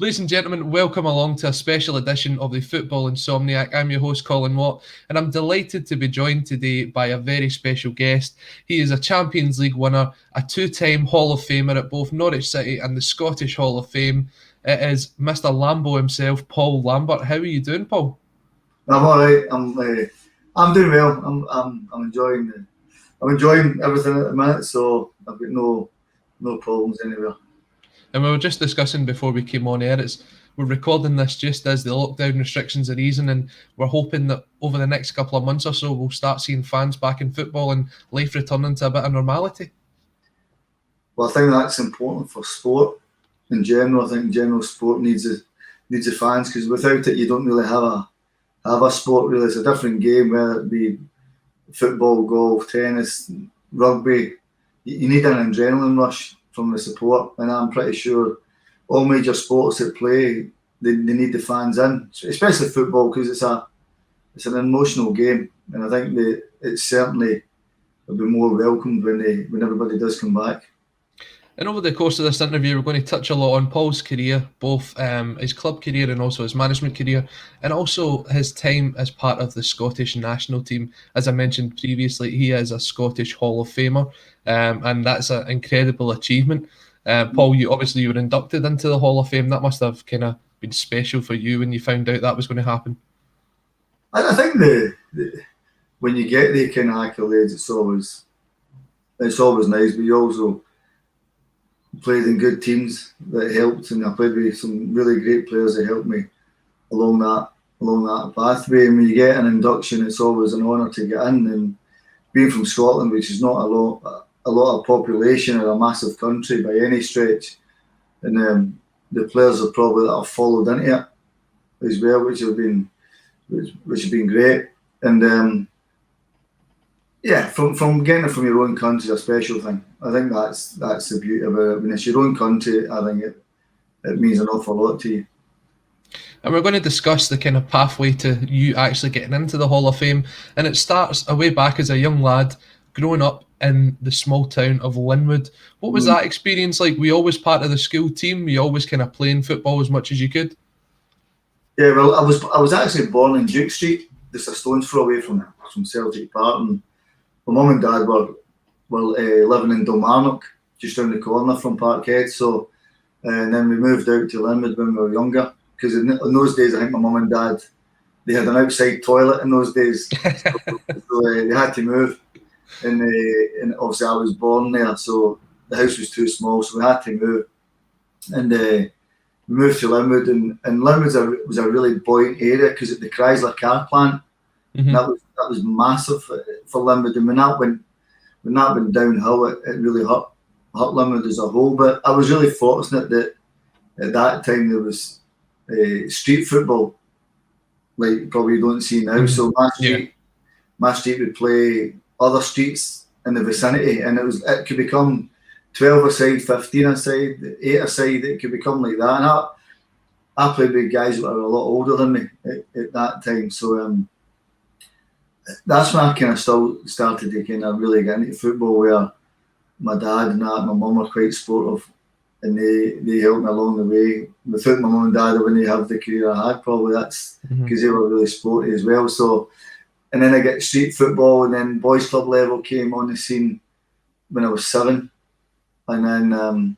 Ladies and gentlemen, welcome along to a special edition of the Football Insomniac. I'm your host, Colin Watt, and I'm delighted to be joined today by a very special guest. He is a Champions League winner, a two-time Hall of Famer at both Norwich City and the Scottish Hall of Fame. It is Mr. Lambo himself, Paul Lambert. How are you doing, Paul? I'm all right. I'm doing well. I'm enjoying everything at the minute, so I've got no problems anywhere. And we were just discussing before we came on air, we're recording this just as the lockdown restrictions are easing, and we're hoping that over the next couple of months or so we'll start seeing fans back in football and life returning to a bit of normality. Well, I think that's important for sport in general. I think general sport needs the fans, because without it you don't really have a sport really. It's a different game, whether it be football, golf, tennis, rugby. You need an adrenaline rush from the support, and I'm pretty sure all major sports that play, they need the fans in, especially football, because it's an emotional game, and I think that it certainly will be more welcomed when everybody does come back. And over the course of this interview, we're going to touch a lot on Paul's career, both his club career and also his management career, and also his time as part of the Scottish national team. As I mentioned previously, he is a Scottish Hall of Famer, and that's an incredible achievement. Paul, you were inducted into the Hall of Fame. That must have kind of been special for you when you found out that was going to happen. I think when you get the kind of accolades, it's always nice, but you also played in good teams that helped, and I played with some really great players that helped me along that pathway. And when you get an induction, it's always an honour to get in. And being from Scotland, which is not a lot of population or a massive country by any stretch, and the players that have followed into it as well, which have been great. And from getting it from your own country is a special thing. I think that's the beauty of it. When it's your own country, I think it means an awful lot to you. And we're going to discuss the kind of pathway to you actually getting into the Hall of Fame. And it starts way back as a young lad, growing up in the small town of Linwood. What was that experience like? Were you always part of the school team? Were you always kind of playing football as much as you could? Yeah, well, I was actually born in Duke Street, just a stone's throw away from Celtic Park. And my mum and dad were living in Kilmarnock, just around the corner from Parkhead. So, and then we moved out to Linwood when we were younger, because in those days, I think my mum and dad, they had an outside toilet in those days, so they had to move. And obviously, I was born there, so the house was too small, so we had to move. And we moved to Linwood, and Linwood was a really buoyant area because of the Chrysler car plant. Mm-hmm. That was massive for Linwood, and when that went downhill, it really hurt Linwood as a whole. But I was really fortunate that at that time there was street football, like probably you don't see now. So my street would play other streets in the vicinity, and it could become 12 a side, 15 a side, 8 a side. It could become like that. And I played with guys that were a lot older than me at that time. So that's when I kind of started to kind of really get into football, where my dad and my mum were quite supportive, and they helped me along the way. Without my mum and dad, I wouldn't have the career I had. Probably that's because they were really sporty as well. So, and then I get street football, and then boys club level came on the scene when I was 7, and then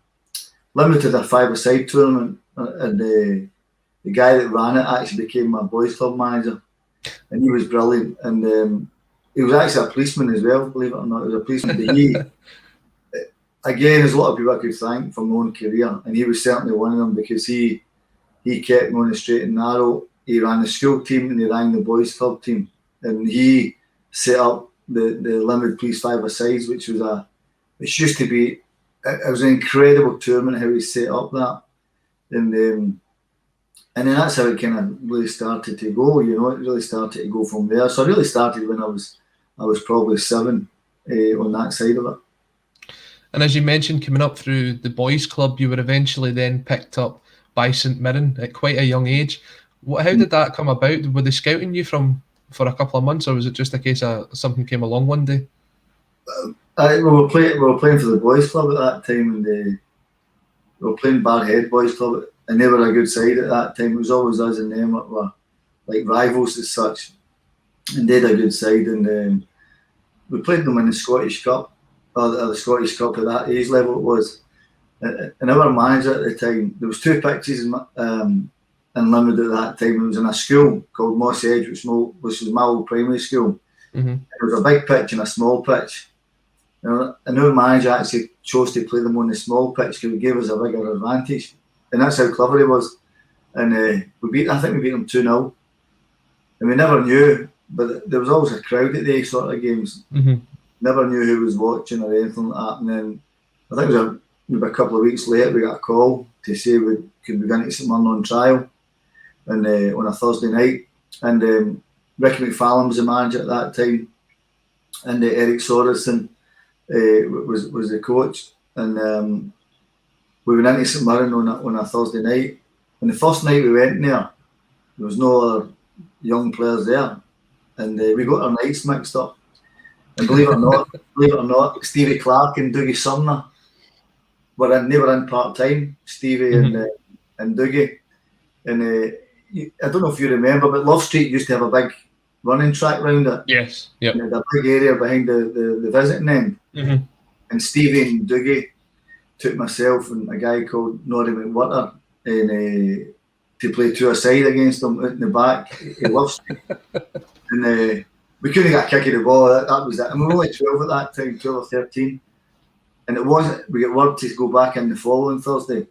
limited a 5-a-side tournament, and the guy that ran it actually became my boys club manager. And he was brilliant, and he was actually a policeman as well, believe it or not. He was a policeman. But he, again, there's a lot of people I could thank for my own career, and he was certainly one of them, because he kept me on the straight and narrow. He ran the school team and he ran the boys club team, and he set up the Linwood Police 5-a-sides, which was it was an incredible tournament how he set up that, and then that's how it kind of really started to go. It really started to go from there. So I really started when I was probably 7 on that side of it. And as you mentioned, coming up through the boys' club, you were eventually then picked up by St Mirren at quite a young age. How did that come about? Were they scouting you for a couple of months, or was it just a case of something came along one day? We were playing for the boys' club at that time, and we were playing Barhead Boys Club and they were a good side at that time. It was always us and them that were like rivals as such, and they had a good side. And we played them in the Scottish Cup, or the Scottish Cup at that age level it was. And our manager at the time, there was 2 pitches in Linwood at that time. It was in a school called Moss Edge, which was my old primary school. Mm-hmm. There was a big pitch and a small pitch. And our manager actually chose to play them on the small pitch because it gave us a bigger advantage. And that's how clever he was. And I think we beat them 2-0. And we never knew, but there was always a crowd at these sort of games. Mm-hmm. Never knew who was watching or anything like that. And then I think it was maybe a couple of weeks later, we got a call to say we could be going to St Mirren on trial and, on a Thursday night. And Ricky McFarlane was the manager at that time. And Eric Sorensen was the coach. And we went into St Mirren on a Thursday night. And the first night we went there was no other young players there. And we got our nights mixed up. And believe it or not, Stevie Clark and Dougie Sumner they were in part-time, Stevie Mm-hmm. and Dougie. And I don't know if you remember, but Love Street used to have a big running track round it. Yes, yep. And a big area behind the visiting end. Mm-hmm. And Stevie and Dougie took myself and a guy called Noddy McWhirter and to play 2-a-side against them out in the back. He Love Street. And we couldn't get a kick of the ball. That was it. And we were only 12 at that time, 12 or 13. And we got word to go back in the following Thursday.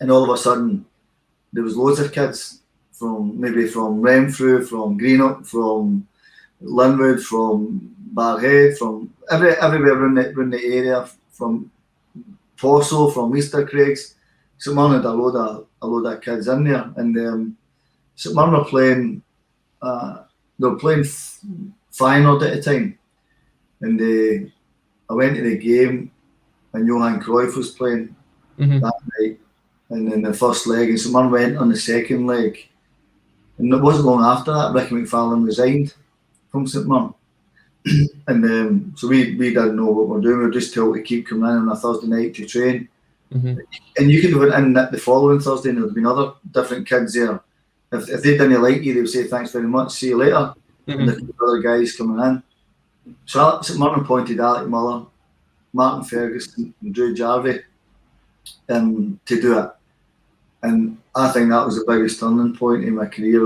And all of a sudden, there was loads of kids from Renfrew, from Greenock, from Linwood, from Barhead, from everywhere around the area, from Posso, from Easter Craigs. St Mirren had a load of kids in there. And St Mirren were playing, Feyenoord at the time. And I went to the game and Johan Cruyff was playing that night, and then the first leg, and St Mirren went on the second leg. And it wasn't long after that, Ricky McFarlane resigned from St Mirren. And so we didn't know what we were doing. We were just told to keep coming in on a Thursday night to train. Mm-hmm. And you could have went in the following Thursday and there would have been other different kids there. If they didn't like you, they would say thanks very much, see you later. Mm-hmm. And there could be other guys coming in. So St Mirren appointed Alec Muller, Martin Ferguson and Drew Jarvie to do it. And I think that was the biggest turning point in my career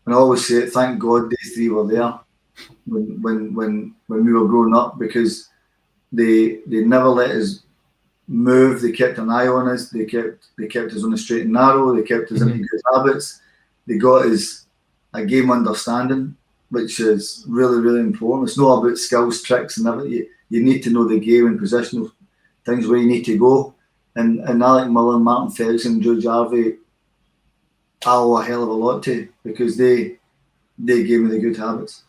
and I always say it, thank God these 3 were there when we were growing up, because they never let us move. They kept an eye on us. They kept us on the straight and narrow. They kept us into good habits. They got us a game understanding, which is really, really important. It's not about skills, tricks, and everything. You need to know the game and positional things where you need to go. And Alec Muller, Martin Ferguson, and Joe Jarvie, I owe a hell of a lot to, because they gave me the good habits.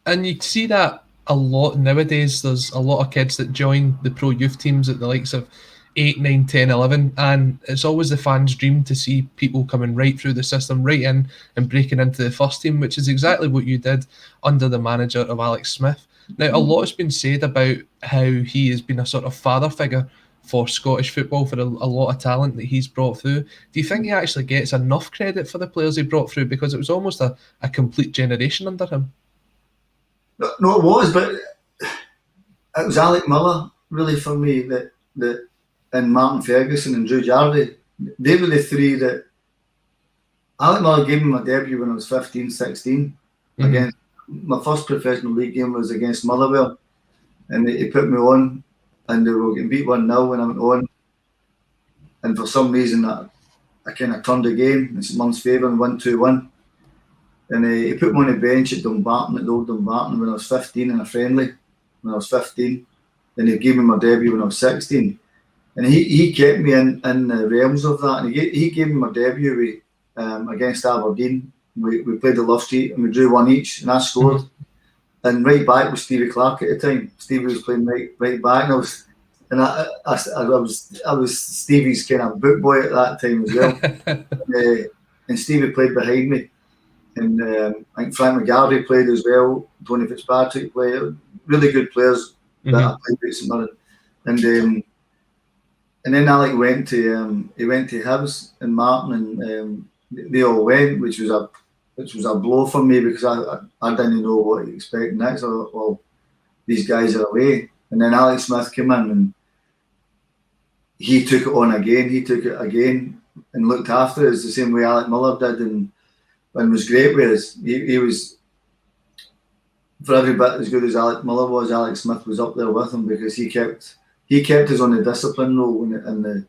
And you see that a lot nowadays. There's a lot of kids that join the pro youth teams at the likes of 8, 9, 10, 11, and it's always the fans' dream to see people coming right through the system, right in and breaking into the first team, which is exactly what you did under the manager of Alex Smith. Now, a lot has been said about how he has been a sort of father figure for Scottish football, for a lot of talent that he's brought through. Do you think he actually gets enough credit for the players he brought through? Because it was almost a complete generation under him. No, it was, but it was Alec Muller, really, for me, that and Martin Ferguson and Drew Jarvie. They were the 3 that... Alec Muller gave me my debut when I was 15, 16. Against my first professional league game was against Motherwell, and he put me on, and they were getting beat 1-0 when I went on. And for some reason, I kind of turned the game in St Mirren's favour and won 2-1. And he put me on the bench at Dumbarton, at the old Dumbarton, when I was 15 in a friendly, when I was 15. Then he gave me my debut when I was 16. And he kept me in the realms of that. And he gave me my debut against Aberdeen. We played the Love Street and we drew 1 each, and I scored. And right back was Stevie Clark at the time. Stevie was playing right back, and I was Stevie's kind of boot boy at that time as well. And Stevie played behind me. And I think Frank McGarvey played as well. Tony Fitzpatrick played. Really good players that I played with St Mirren. And and then Alec went to Hibs and Martin, and they all went, which was a blow for me because I didn't know what to expect next. I thought, well, these guys are away, and then Alex Smith came in and he took it on again. He took it again and looked after us the same way Alec Miller did, and was great with us. He was, for every bit as good as Alec Miller was, Alex Smith was up there with him because he kept us on the discipline role and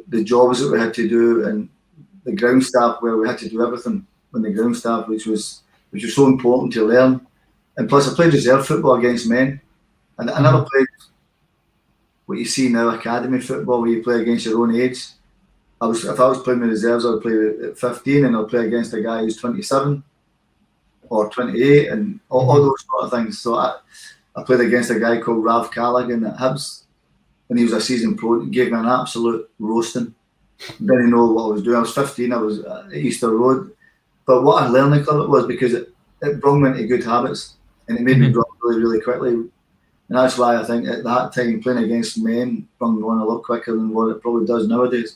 the jobs that we had to do, and the ground staff where we had to do everything on the ground staff, which was so important to learn. And plus, I played reserve football against men, and I never played what you see now, academy football, where you play against your own age. If I was playing the reserves, I would play at 15, and I'd play against a guy who's 27 or 28, and all those sort of things. So I played against a guy called Rav Callaghan at Hibs, and he was a seasoned pro. He gave me an absolute roasting. Didn't know what I was doing. I was 15. I was at Easter Road, but what I learned of it was because it brought me into good habits, and it made me grow up really, really quickly. And that's why I think at that time playing against men brought me on a lot quicker than what it probably does nowadays.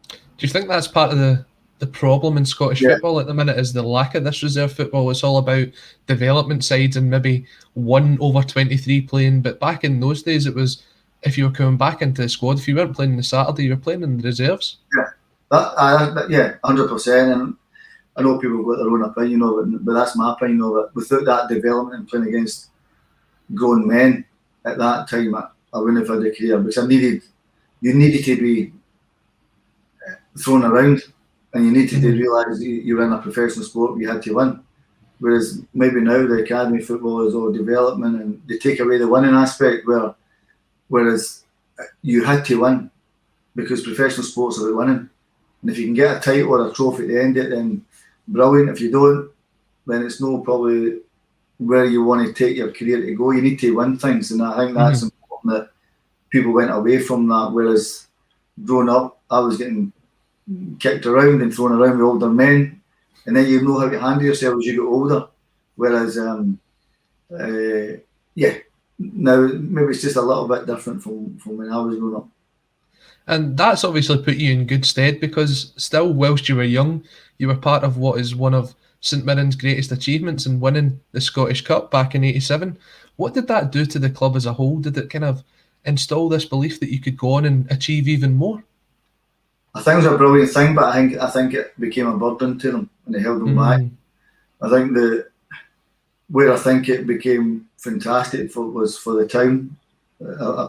Do you think that's part of the problem in Scottish football at the minute, is the lack of this reserve football? It's all about development sides and maybe one over 23 playing, but back in those days it was, if you were coming back into the squad, if you weren't playing on the Saturday, you were playing in the reserves. Yeah, 100%. And I know people have got their own opinion of it, but that's my opinion of it. Without that development and playing against grown men at that time, I wouldn't have had a career, because you needed to be thrown around, and you needed to realise you were in a professional sport, you had to win. Whereas maybe now the academy football is all development, and they take away the winning aspect, whereas you had to win, because professional sports are about winning. And if you can get a title or a trophy at the end of it, then brilliant. If you don't, then it's not probably where you want to take your career to go. You need to win things, and I think that's important that people went away from that. Whereas growing up, I was getting kicked around and thrown around with older men, and then you know how to handle yourself as you get older. Whereas, now maybe it's just a little bit different from when I was growing up. And that's obviously put you in good stead, because still, whilst you were young, you were part of what is one of St Mirren's greatest achievements in winning the Scottish Cup back in '87. What did that do to the club as a whole? Did it kind of install this belief that you could go on and achieve even more? I think it was a brilliant thing, but I think it became a burden to them, and they held them back. I think where I think it became fantastic was for the town,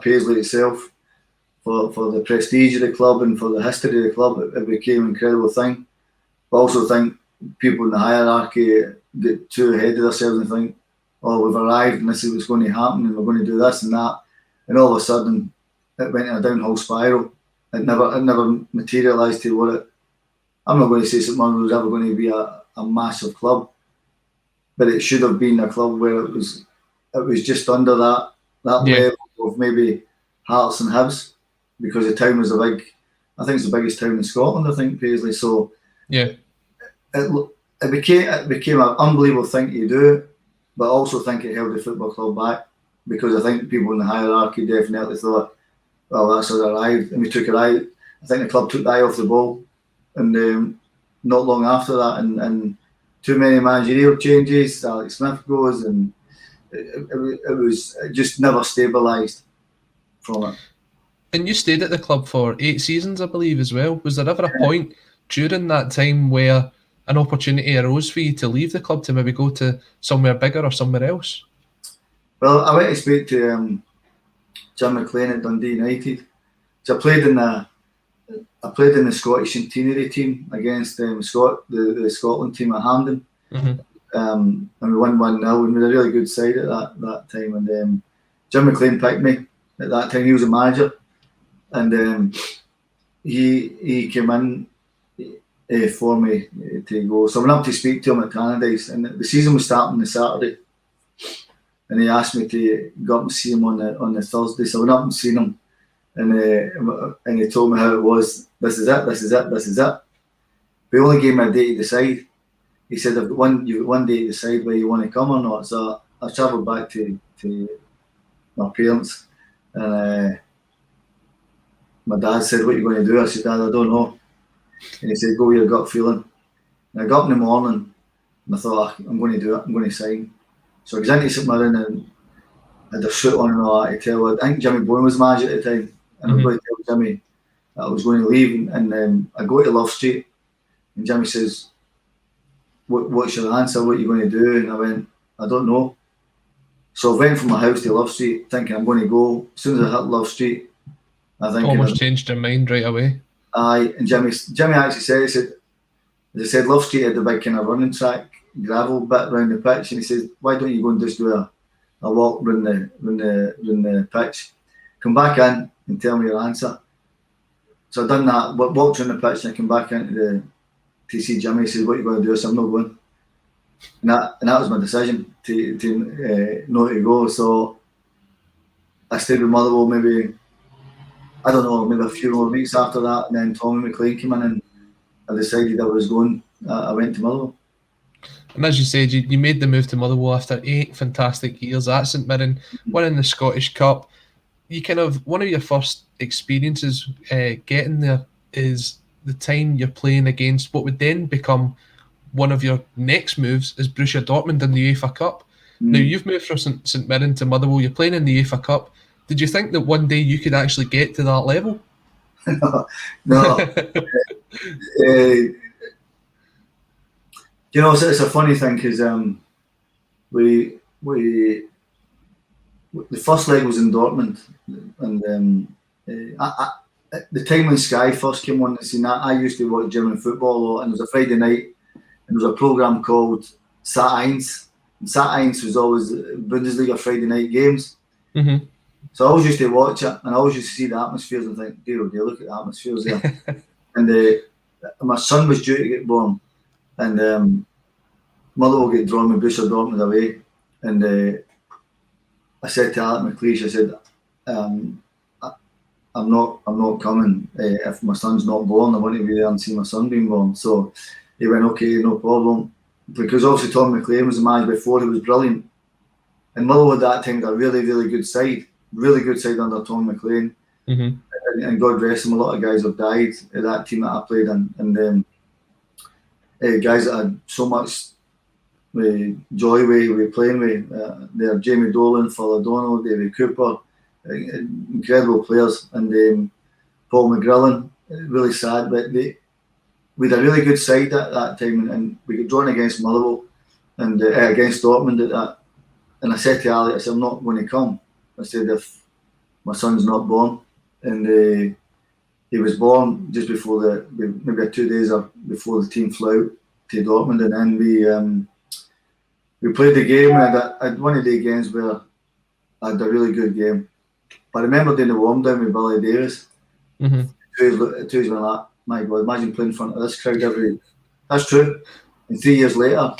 Paisley itself, for the prestige of the club and for the history of the club. It became an incredible thing. But I also think people in the hierarchy get too ahead of themselves and think, oh, we've arrived and this is what's going to happen and we're going to do this and that. And all of a sudden, it went in a downhill spiral. It never materialised to what it... I'm not going to say St Mirren was ever going to be a massive club, but it should have been a club where it was just under that level of maybe Hearts and Hibs, because the town was I think it's the biggest town in Scotland, I think, Paisley. So yeah, it became an unbelievable thing to do, but I also think it held the football club back, because I think people in the hierarchy definitely thought, well, that's us arrived, and we took it out. I think the club took the eye off the ball, and not long after that, and too many managerial changes. Alex Smith goes, and it just never stabilised from it. And you stayed at the club for 8 seasons, I believe, as well. Was there ever a point during that time where an opportunity arose for you to leave the club to maybe go to somewhere bigger or somewhere else? Well, I went to speak to Jim McLean at Dundee United. So I played in the Scottish centenary team against the Scotland team at Hampden, and we won 1-0, and we had a really good side at that time. And Jim McLean picked me at that time. He was a manager, and he came in for me to go. So I went up to speak to him at Tannadice, and the season was starting on the Saturday. And he asked me to go up and see him on the Thursday. So I went up and seen him, and he told me how it was. This is it. But he only gave me a day to decide. He said, you've got one day to decide whether you want to come or not. So I travelled back to my parents, and my dad said, "What are you going to do?" I said, "Dad, I don't know." And he said, "Go with your gut feeling." And I got up in the morning and I thought, "I'm going to do it. I'm going to sign." So I was into St Mirren and had a suit on and all that to tell. I think Jimmy Bowen was manager at the time, and I was going to tell Jimmy that I was going to leave. And I go to Love Street, and Jimmy says, "What's your answer? What are you going to do?" And I went, "I don't know." So I went from my house to Love Street thinking I'm going to go. As soon as I hit Love Street, I think almost changed your mind right away. Aye, and Jimmy actually said, they said Love Street had the big kind of running track, gravel bit around the pitch, and he said, "Why don't you go and just do a walk round the pitch, come back in and tell me your answer." So I done that, walked around the pitch, and I came back into to see Jimmy. He said, "What are you going to do?" I said, "I'm not going." And that was my decision to not to go. So I stayed with Motherwell maybe, I don't know, maybe a few more weeks after that, and then Tommy McLean came in and I decided I was going. I went to Motherwell. And as you said, you made the move to Motherwell after 8 fantastic years at St Mirren, winning the Scottish Cup. You kind of, one of your first experiences getting there is the time you're playing against what would then become one of your next moves is Borussia Dortmund in the UEFA Cup. Now, you've moved from St Mirren to Motherwell, you're playing in the UEFA Cup. Did you think that one day you could actually get to that level? No. You know, it's a funny thing because we the first leg was in Dortmund, and the time when Sky first came on the scene, I used to watch German football a lot, and it was a Friday night, and there was a program called Sat 1, and Sat 1 was always Bundesliga Friday night games. Mm-hmm. So I always used to watch it, and I always used to see the atmospheres and think, "Dear, look at the atmospheres there." And my son was due to get born, and Motherwell get drawn with Borussia Dortmund away, and I said to Alec McLeish, I said, I'm not coming. If my son's not born, I want to be there and see my son being born. So he went, "Okay, no problem." Because obviously Tom McLean was the manager before, he was brilliant. And Motherwell at that time had a really, really good side under Tom McLean. Mm-hmm. And God rest him, a lot of guys have died at that team that I played in. And guys that had so much joy with playing with. There, Jamie Dolan, Phil O'Donnell, David Cooper, incredible players, and Paul McGrillen. Really sad, but we had a really good side at that time, and we got drawn against Motherwell and against Dortmund at that. And I said to Ali, I said, "I'm not going to come." I said, "If my son's not born," and he was born just before maybe 2 days before the team flew out to Dortmund, and then we played the game, and I had one of the games where I had a really good game. But I remember doing the warm down with Billy Davis. Mm-hmm. Two years went like, "My God, imagine playing in front of this crowd every." That's true. And 3 years later,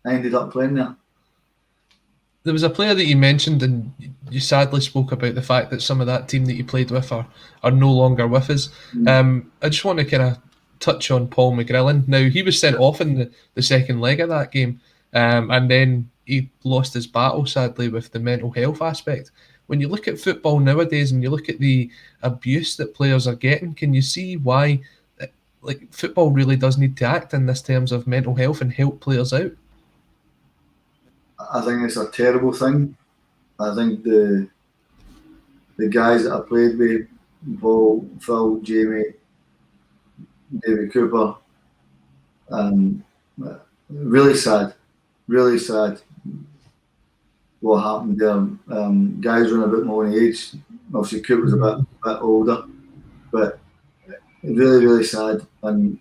I ended up playing there. There was a player that you mentioned, and you sadly spoke about the fact that some of that team that you played with are no longer with us. I just want to kind of touch on Paul McGrillen. Now, he was sent off in the second leg of that game, and then he lost his battle, sadly, with the mental health aspect. When you look at football nowadays and you look at the abuse that players are getting, can you see why football really does need to act in this terms of mental health and help players out? I think it's a terrible thing. I think the guys that I played with, Paul, Phil, Jamie, David Cooper, really sad what happened there. Guys were a bit more in age. Obviously, Cooper's a bit older, but really, really sad. And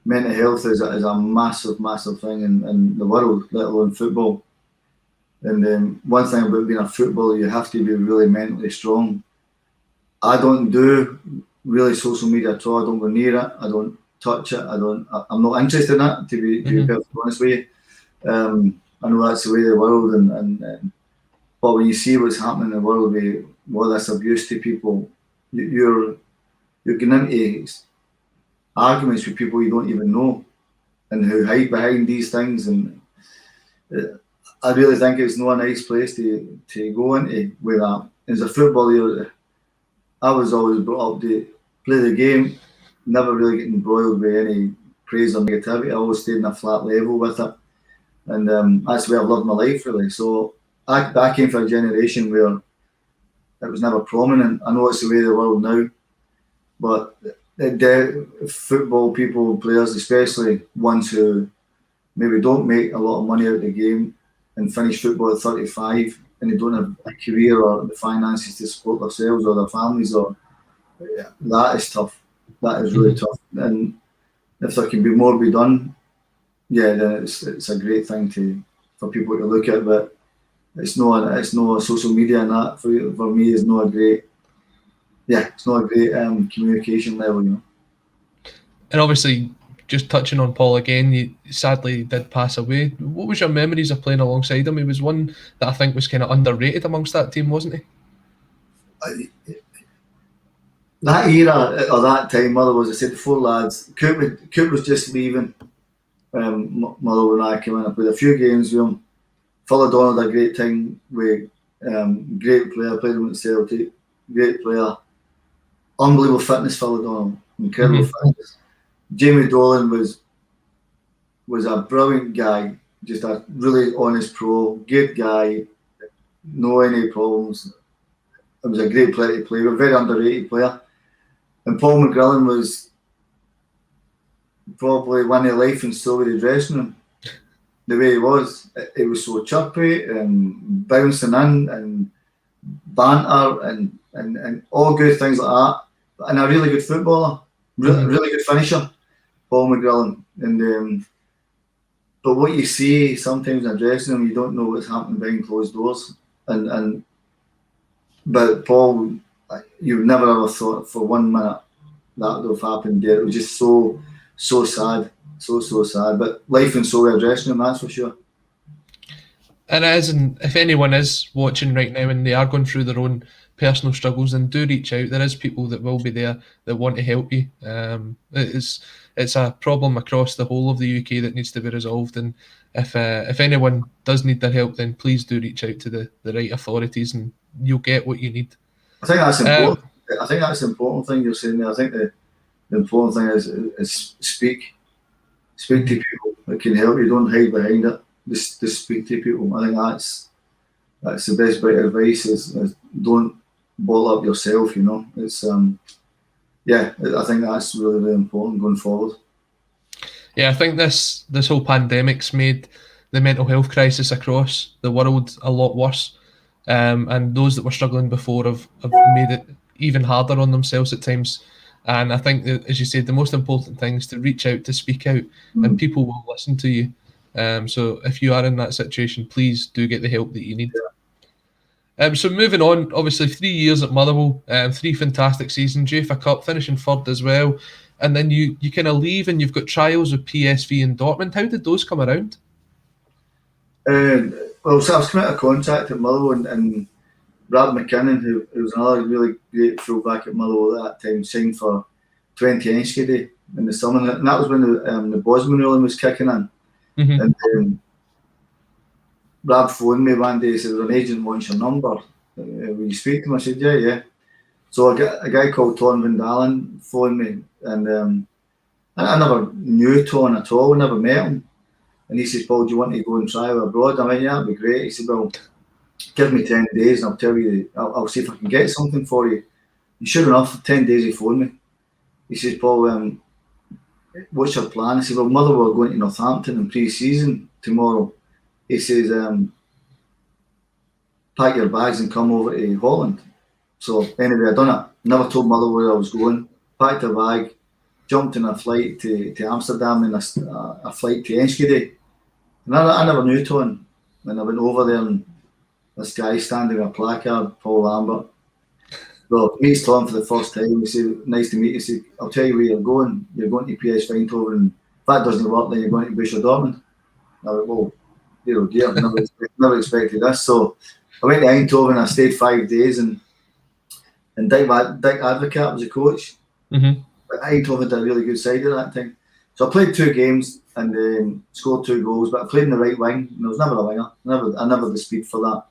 mental health is a massive, massive thing in the world, let alone football. And one thing about being a footballer, you have to be really mentally strong. I don't do really social media at all. I don't go near it. I don't touch it. I'm not interested in it, to be perfectly honest with you. I know that's the way of the world, but when you see what's happening in the world with all this abuse to people, you're getting into arguments with people you don't even know and who hide behind these things. And I really think it's not a nice place to go into with that. As a footballer, I was always brought up to play the game, never really getting embroiled with any praise or negativity. I always stayed in a flat level with it, and that's the way I've lived my life really. So I came from a generation where it was never prominent. I know it's the way of the world now, but the football people, players, especially ones who maybe don't make a lot of money out of the game and finish football at 35 and they don't have a career or the finances to support themselves or their families, or that is tough. That is really tough. And if there can be more be done, yeah, then it's a great thing for people to look at. But it's no social media and that for me is not a great. Yeah, it's not a great communication level, you know. And obviously, just touching on Paul again, he sadly did pass away. What was your memories of playing alongside him? He was one that I think was kind of underrated amongst that team, wasn't he? That era or that time, Mother was, I said, the four lads. Coop was just leaving. Mother and I came in. I played a few games with him. Phil O'Donnell had a great time with great player. Played him at Celtic. Great player. Unbelievable fitness, Phil O'Donnell. Incredible fitness. Jamie Dolan was a brilliant guy. Just a really honest pro. Good guy. No any problems. It was a great player to play with. Very underrated player. And Paul McGrillen was probably one of the life and soul of the dressing room. The way he was, it was so chirpy and bouncing in and banter and all good things like that. And a really good footballer, really good finisher, Paul McGrillen. And but what you see sometimes in a dressing room, you don't know what's happening behind closed doors. But Paul, you never ever thought for 1 minute that would have happened there. It was just so sad, so sad. But life and soul of a dressing room, that's for sure. And it is, and if anyone is watching right now and they are going through their own personal struggles, then do reach out. There is people that will be there that want to help you. It's a problem across the whole of the UK that needs to be resolved. And if anyone does need their help, then please do reach out to the right authorities, and you'll get what you need. I think that's important. I think that's the important thing you're saying there. I think the important thing is speak to people that can help you. Don't hide behind it. Just speak to people. I think that's the best bit of advice is don't bottle up yourself. You know, it's I think that's really, really important going forward. Yeah, I think this whole pandemic's made the mental health crisis across the world a lot worse, and those that were struggling before have made it even harder on themselves at times. And I think that, as you said, the most important thing is to reach out, to speak out, and people will listen to you. So if you are in that situation, please do get the help that you need. So moving on, obviously 3 years at Motherwell, 3 fantastic seasons, UEFA Cup, finishing third as well. And then you kind of leave and you've got trials with PSV and Dortmund. How did those come around? Well, so I was coming out of contact at Motherwell and Brad McKinnon, who was another really great fullback at Motherwell at that time, signed for 20 Enschede in the summer. And that was when the Bosman ruling was kicking in. And Brad phoned me one day and said, "An agent wants your number. Will you speak to him?" I said, yeah. So a guy called Ton Van Dalen phoned me, and I never knew Ton at all, never met him. And he says, "Paul, do you want to go and trial abroad?" I went, "Yeah, that'd be great." He said, "Well, give me 10 days and I'll tell you, I'll see if I can get something for you." And sure enough, 10 days he phoned me. He says, "Paul, what's your plan?" I said, "Well, Motherwell are going to Northampton in pre-season tomorrow." He says, "Pack your bags and come over to Holland." So anyway, I done it. Never told Mother where I was going. Packed a bag, jumped on a flight to Amsterdam and a flight to Enschede. And I never knew Ton. And I went over there and this guy standing with a placard, Paul Lambert. So meets Tom for the first time. He said, "Nice to meet you." He said, "I'll tell you where you're going. You're going to PS Eindhoven. And if that doesn't work, then you're going to Borussia Dortmund." I went, "Well, dear, never expected this." So I went to Eindhoven. I stayed 5 days, and Dick Advocat was the coach. But Eindhoven had a really good side at that time. So I played 2 games and scored 2 goals, but I played in the right wing. And I was never a winger. I never the speed for that.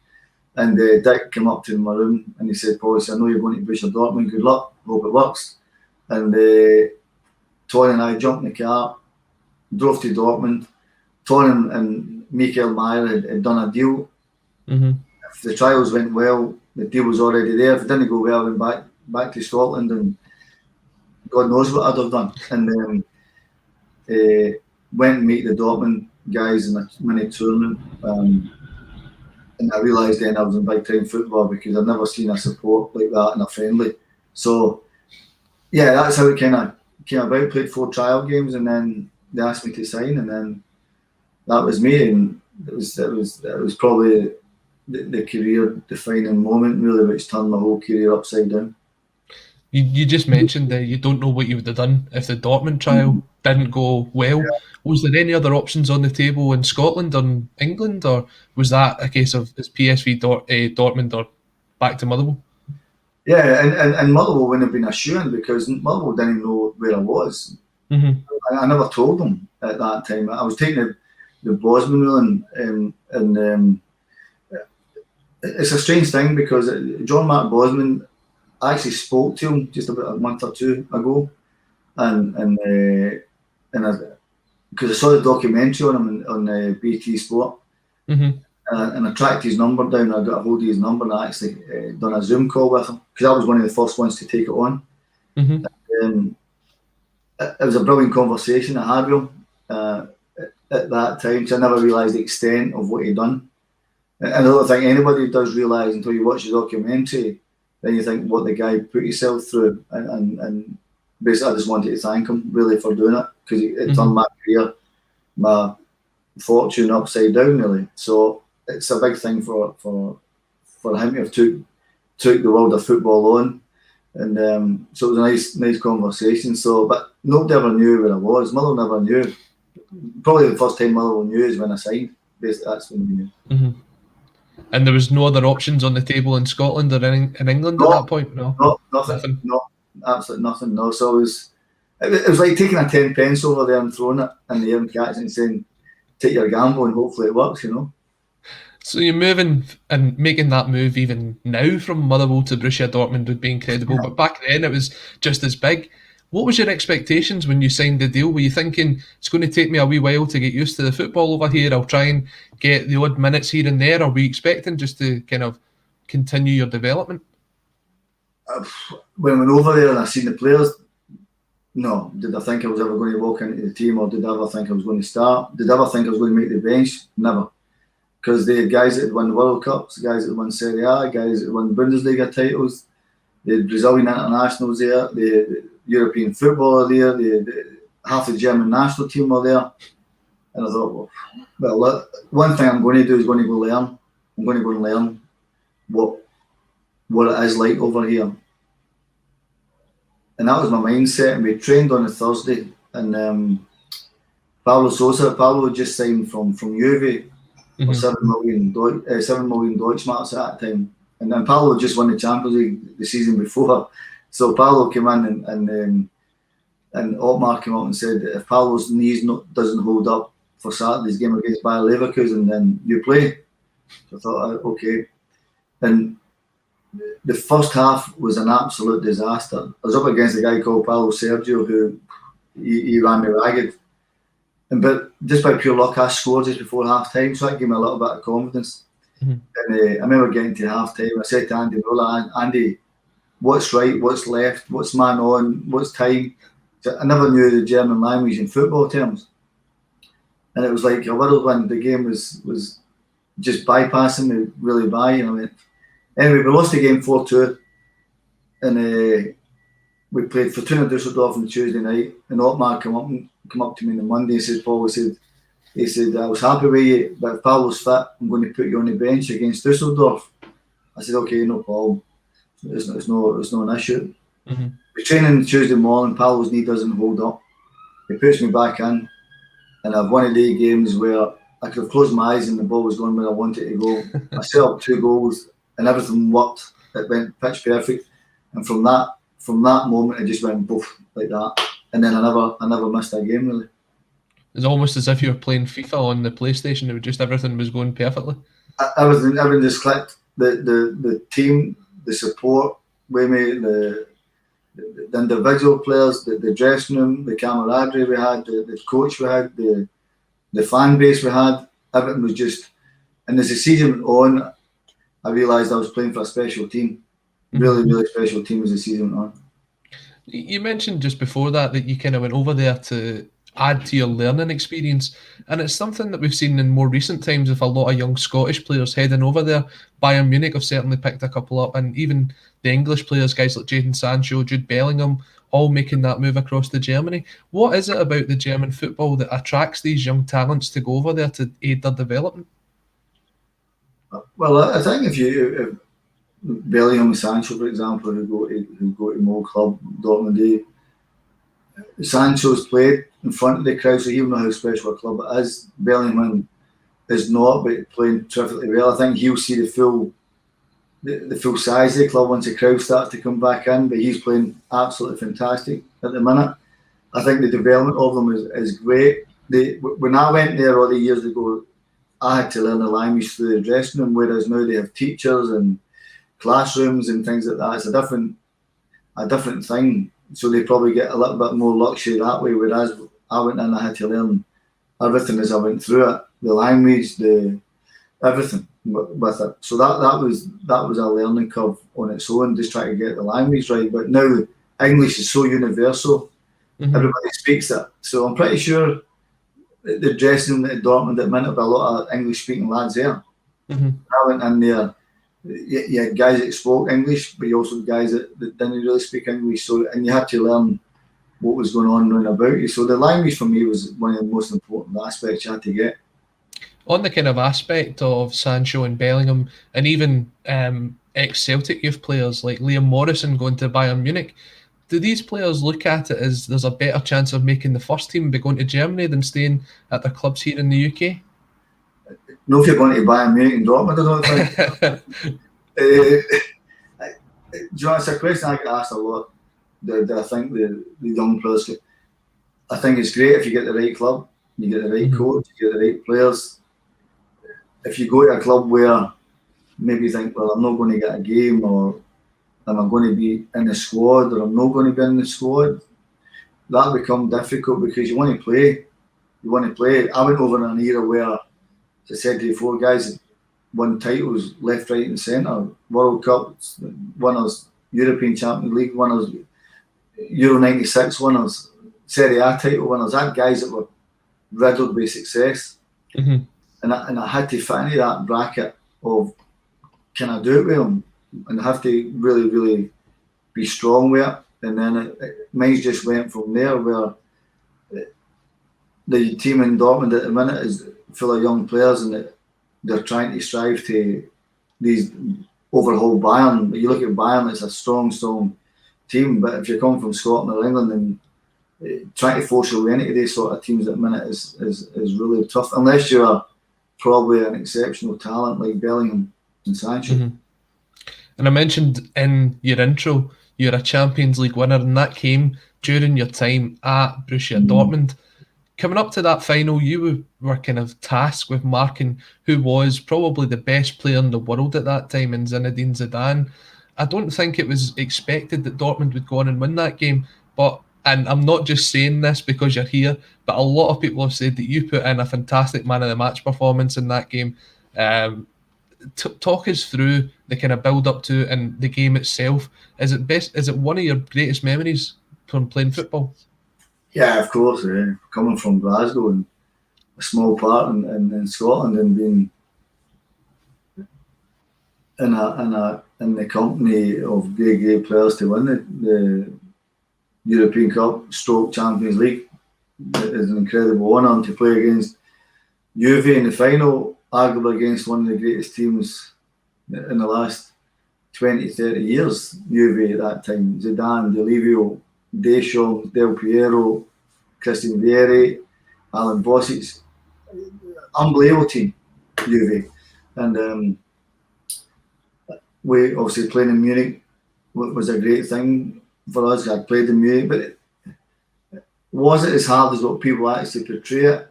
And Dick came up to my room and he said, Paul, I know you're going to Borussia Dortmund, good luck, hope it works. And Tony and I jumped in the car, drove to Dortmund. Tony and Michael Meyer had done a deal. If the trials went well, the deal was already there. If it didn't go well, I went back to Scotland, and God knows what I'd have done. And then went and meet the Dortmund guys in a mini tournament. And I realised then I was in big time football because I'd never seen a support like that in a friendly. So yeah, that's how it kind of came about. Played 4 trial games, and then they asked me to sign, and then that was me. And it was probably the career defining moment really, which turned my whole career upside down. You just mentioned that you don't know what you would have done if the Dortmund trial didn't go well. Yeah. Was there any other options on the table in Scotland or England, or was that a case of is PSV Dortmund or back to Motherwell? Yeah, and Motherwell wouldn't have been a shoo-in because Motherwell didn't know where I was. I never told them at that time. I was taking the Bosman rule, and it's a strange thing because John Mark Bosman, I actually spoke to him just about a month or 2 ago, and because I saw the documentary on him on BT Sport, and I tracked his number down. I got a hold of his number, and I actually done a Zoom call with him because I was one of the first ones to take it on. It was a brilliant conversation I had with him at that time, so I never realised the extent of what he'd done. And I don't think anybody does realise until you watch the documentary. Then you think what the guy put himself through, and basically I just wanted to thank him really for doing it because it turned my career, my fortune upside down really. So it's a big thing for him to have took the world of football on, and so it was a nice conversation. So, but nobody ever knew where I was. Mother never knew. Probably the first time Mother knew is when I signed. Basically, that's when we knew. And there was no other options on the table in Scotland or in England at that point? No, nothing. No, absolutely nothing. No, so it was like taking a 10 pence over there and throwing it in the air and catching it and saying, take your gamble and hopefully it works, you know. So you're moving and making that move even now from Motherwell to Borussia Dortmund would be incredible, but back then it was just as big. What was your expectations when you signed the deal? Were you thinking, it's going to take me a wee while to get used to the football over here, I'll try and get the odd minutes here and there, or were you expecting just to kind of continue your development? When I went over there and I seen the players, no. Did I think I was ever going to walk into the team, or did I ever think I was going to start? Did I ever think I was going to make the bench? Never. Because they had guys that had won the World Cups, guys that had won Serie A, guys that had won Bundesliga titles, the Brazilian internationals there, the European footballer there, the half the German national team were there. And I thought, well, one thing I'm going to do is going to go learn. I'm going to go and learn what it is like over here. And that was my mindset. And we trained on a Thursday. And Pablo just signed from Juve for 7 million Deutschmarks at that time. And then Pablo just won the Champions League the season before. So Pablo came in and Otmar came up and said, if Pablo's knees doesn't hold up for Saturday's game against Bayer Leverkusen, then you play. So I thought, okay. And the first half was an absolute disaster. I was up against a guy called Paulo Sergio, who he ran me ragged. But just by pure luck, I scored just before half time, so that gave me a little bit of confidence. And I remember getting to half time. I said to Andy Muller, Andy, what's right, what's left, what's man on, what's time? So I never knew the German language in football terms. And it was like a whirlwind. The game was just bypassing me really by. And I went, anyway, we lost the game 4-2. And we played Fortuna Düsseldorf on Tuesday night. And Otmar come up to me on the Monday and said, Paul, he said, I was happy with you, but if Paolo's fit, I'm going to put you on the bench against Düsseldorf. I said, okay, no problem. It's no an issue. We train on Tuesday morning, Paolo's knee doesn't hold up. He puts me back in, and I've one of the games where I could have closed my eyes and the ball was going where I wanted to go. I set up 2 goals and everything worked. It went pitch perfect. And from that moment, it just went poof like that. And then I never missed a game really. It's almost as if you were playing FIFA on the PlayStation. It was just everything was going perfectly. Everything just clicked. the team, the support, the individual players, the dressing room, the camaraderie we had, the coach we had, the fan base we had, everything was just. And as the season went on, I realised I was playing for a special team, really, really special team as the season went on. You mentioned just before that you kind of went over there to add to your learning experience, and it's something that we've seen in more recent times with a lot of young Scottish players heading over there. Bayern Munich have certainly picked a couple up, and even the English players, guys like Jadon Sancho, Jude Bellingham, all making that move across to Germany. What is it about the German football that attracts these young talents to go over there to aid their development? Well, I think if Bellingham and Sancho, for example, who go to my club, Dortmund, Sancho's played in front of the crowd, so you know how special a club it is. Bellingham is not, but playing terrifically well. I think he'll see the full size of the club once the crowd starts to come back in, but he's playing absolutely fantastic at the minute. I think the development of them is great. When I went there all the years ago, I had to learn the language through the dressing room, whereas now they have teachers and classrooms and things like that. It's a different thing. So they probably get a little bit more luxury that way, whereas I went in, I had to learn everything as I went through it, the language, everything with it. So that was a learning curve on its own, just trying to get the language right. But now English is so universal, everybody speaks it. So I'm pretty sure the dressing room at Dortmund at the minute, a lot of English speaking lads there. I went in there. You had guys that spoke English, but you also had guys that didn't really speak English. So, and you had to learn what was going on around about you. So the language for me was one of the most important aspects you had to get. On the kind of aspect of Sancho and Bellingham, and even ex-Celtic youth players like Liam Morrison going to Bayern Munich, do these players look at it as there's a better chance of making the first team by going to Germany than staying at their clubs here in the UK? No, if you're going to Bayern Munich and Dortmund, I don't think. Do you know, it's a question I get asked a lot. I think the young players get. I think it's great if you get the right club, you get the right coach, you get the right players. If you go to a club where maybe you think, well, I'm not going to get a game, or am I going to be in the squad, or I'm not going to be in the squad, that becomes difficult because you want to play. You want to play. I went over in an era where, as I said to you before, guys won titles left, right, and centre. World Cups, winners, European Champions League winners, Euro '96 winners, Serie A title winners. I had guys that were riddled with success, and I had to fit into that bracket of, can I do it with them? And I have to really, really be strong with it. And then mine just went from there, where the team in Dortmund at the minute is full of young players, and they're trying to strive to overhaul Bayern. But you look at Bayern, it's a strong team. But if you come from Scotland or England and trying to force your way into these sort of teams at the minute is really tough, unless you're probably an exceptional talent like Bellingham and Sancho. And I mentioned in your intro, you're a Champions League winner, and that came during your time at Borussia Dortmund. Coming up to that final, you were kind of tasked with marking who was probably the best player in the world at that time in Zinedine Zidane. I don't think it was expected that Dortmund would go on and win that game, and I'm not just saying this because you're here, but a lot of people have said that you put in a fantastic man of the match performance in that game. Talk us through the kind of build up to and the game itself. Is it one of your greatest memories from playing football? Yeah, of course. Coming from Glasgow and a small part in Scotland, and being in the company of great players to win the European Cup / Champions League is an incredible honour. And to play against Juve in the final, arguably against one of the greatest teams in the last 20, 30 years, Juve at that time, Zidane, Delivio, Deschamps, Del Piero, Christian Vieri, Alan Bosic, unbelievable team, Juve. And we obviously playing in Munich was a great thing for us. I played in Munich, but it wasn't as hard as what people actually portray it.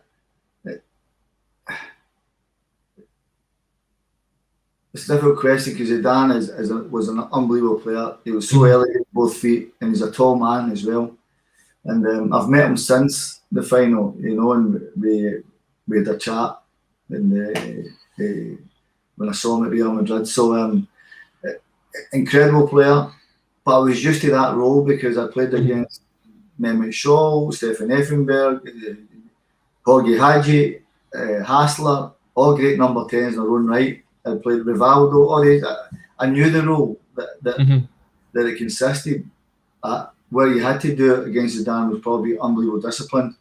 it's a difficult question because Zidane was an unbelievable player. He was so elegant, both feet, and he's a tall man as well. And I've met him since the final, and we had a chat and when I saw him at Real Madrid. So incredible player, but I was used to that role because I played against Mehmet Scholl, Stefan Effenberg, Jorge Hagi, Hassler, all great number 10s in their own right. I played Rivaldo, all these. I knew the role that it consisted. Where you had to do it against Zidane was probably unbelievable discipline,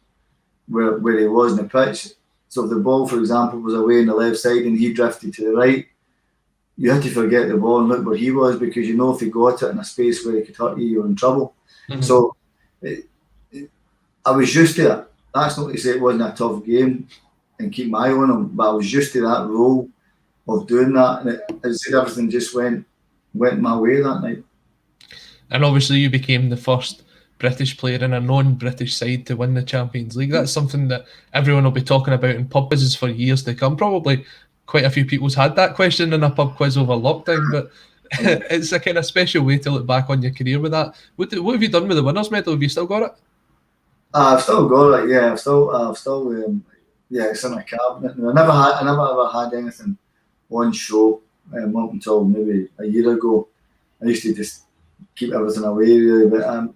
where he was in the pitch. So if the ball, for example, was away on the left side and he drifted to the right, you had to forget the ball and look where he was, because if he got it in a space where he could hurt you, you're in trouble. So I was used to it. That's not to say it wasn't a tough game and keep my eye on him, but I was used to that role of doing that, and as I said, everything just went my way that night. And obviously you became the first British player in a non-British side to win the Champions League. That's something that everyone will be talking about in pub quizzes for years to come. Probably quite a few people's had that question in a pub quiz over lockdown, but it's a kind of special way to look back on your career with that. What have you done with the winners' medal? Have you still got it? I've still got it. Yeah, I've still. Yeah, it's in my cabinet. I never ever had anything on show up until maybe a year ago. I used to just keep everything away, really. But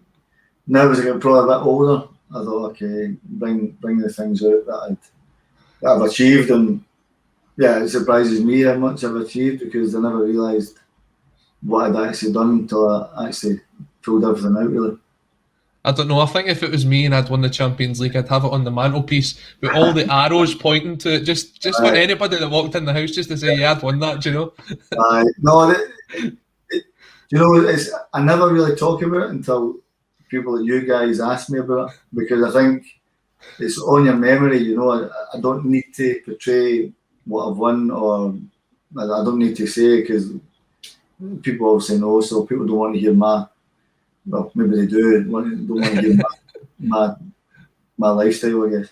now as I get probably a bit older, I thought, okay, bring the things out that I've achieved, and yeah, it surprises me how much I've achieved, because I never realised what I'd actually done until I actually pulled everything out, really. I don't know. I think if it was me and I'd won the Champions League, I'd have it on the mantelpiece with all the arrows pointing to it, just for anybody that walked in the house, just to say, yeah, I'd won that, do you know? No, I never really talk about it until people like you guys ask me about it, because I think it's on your memory. I don't need to portray what I've won, or I don't need to say it, because people obviously know, so people don't want to hear well, maybe they do. Don't want to hear my lifestyle, I guess.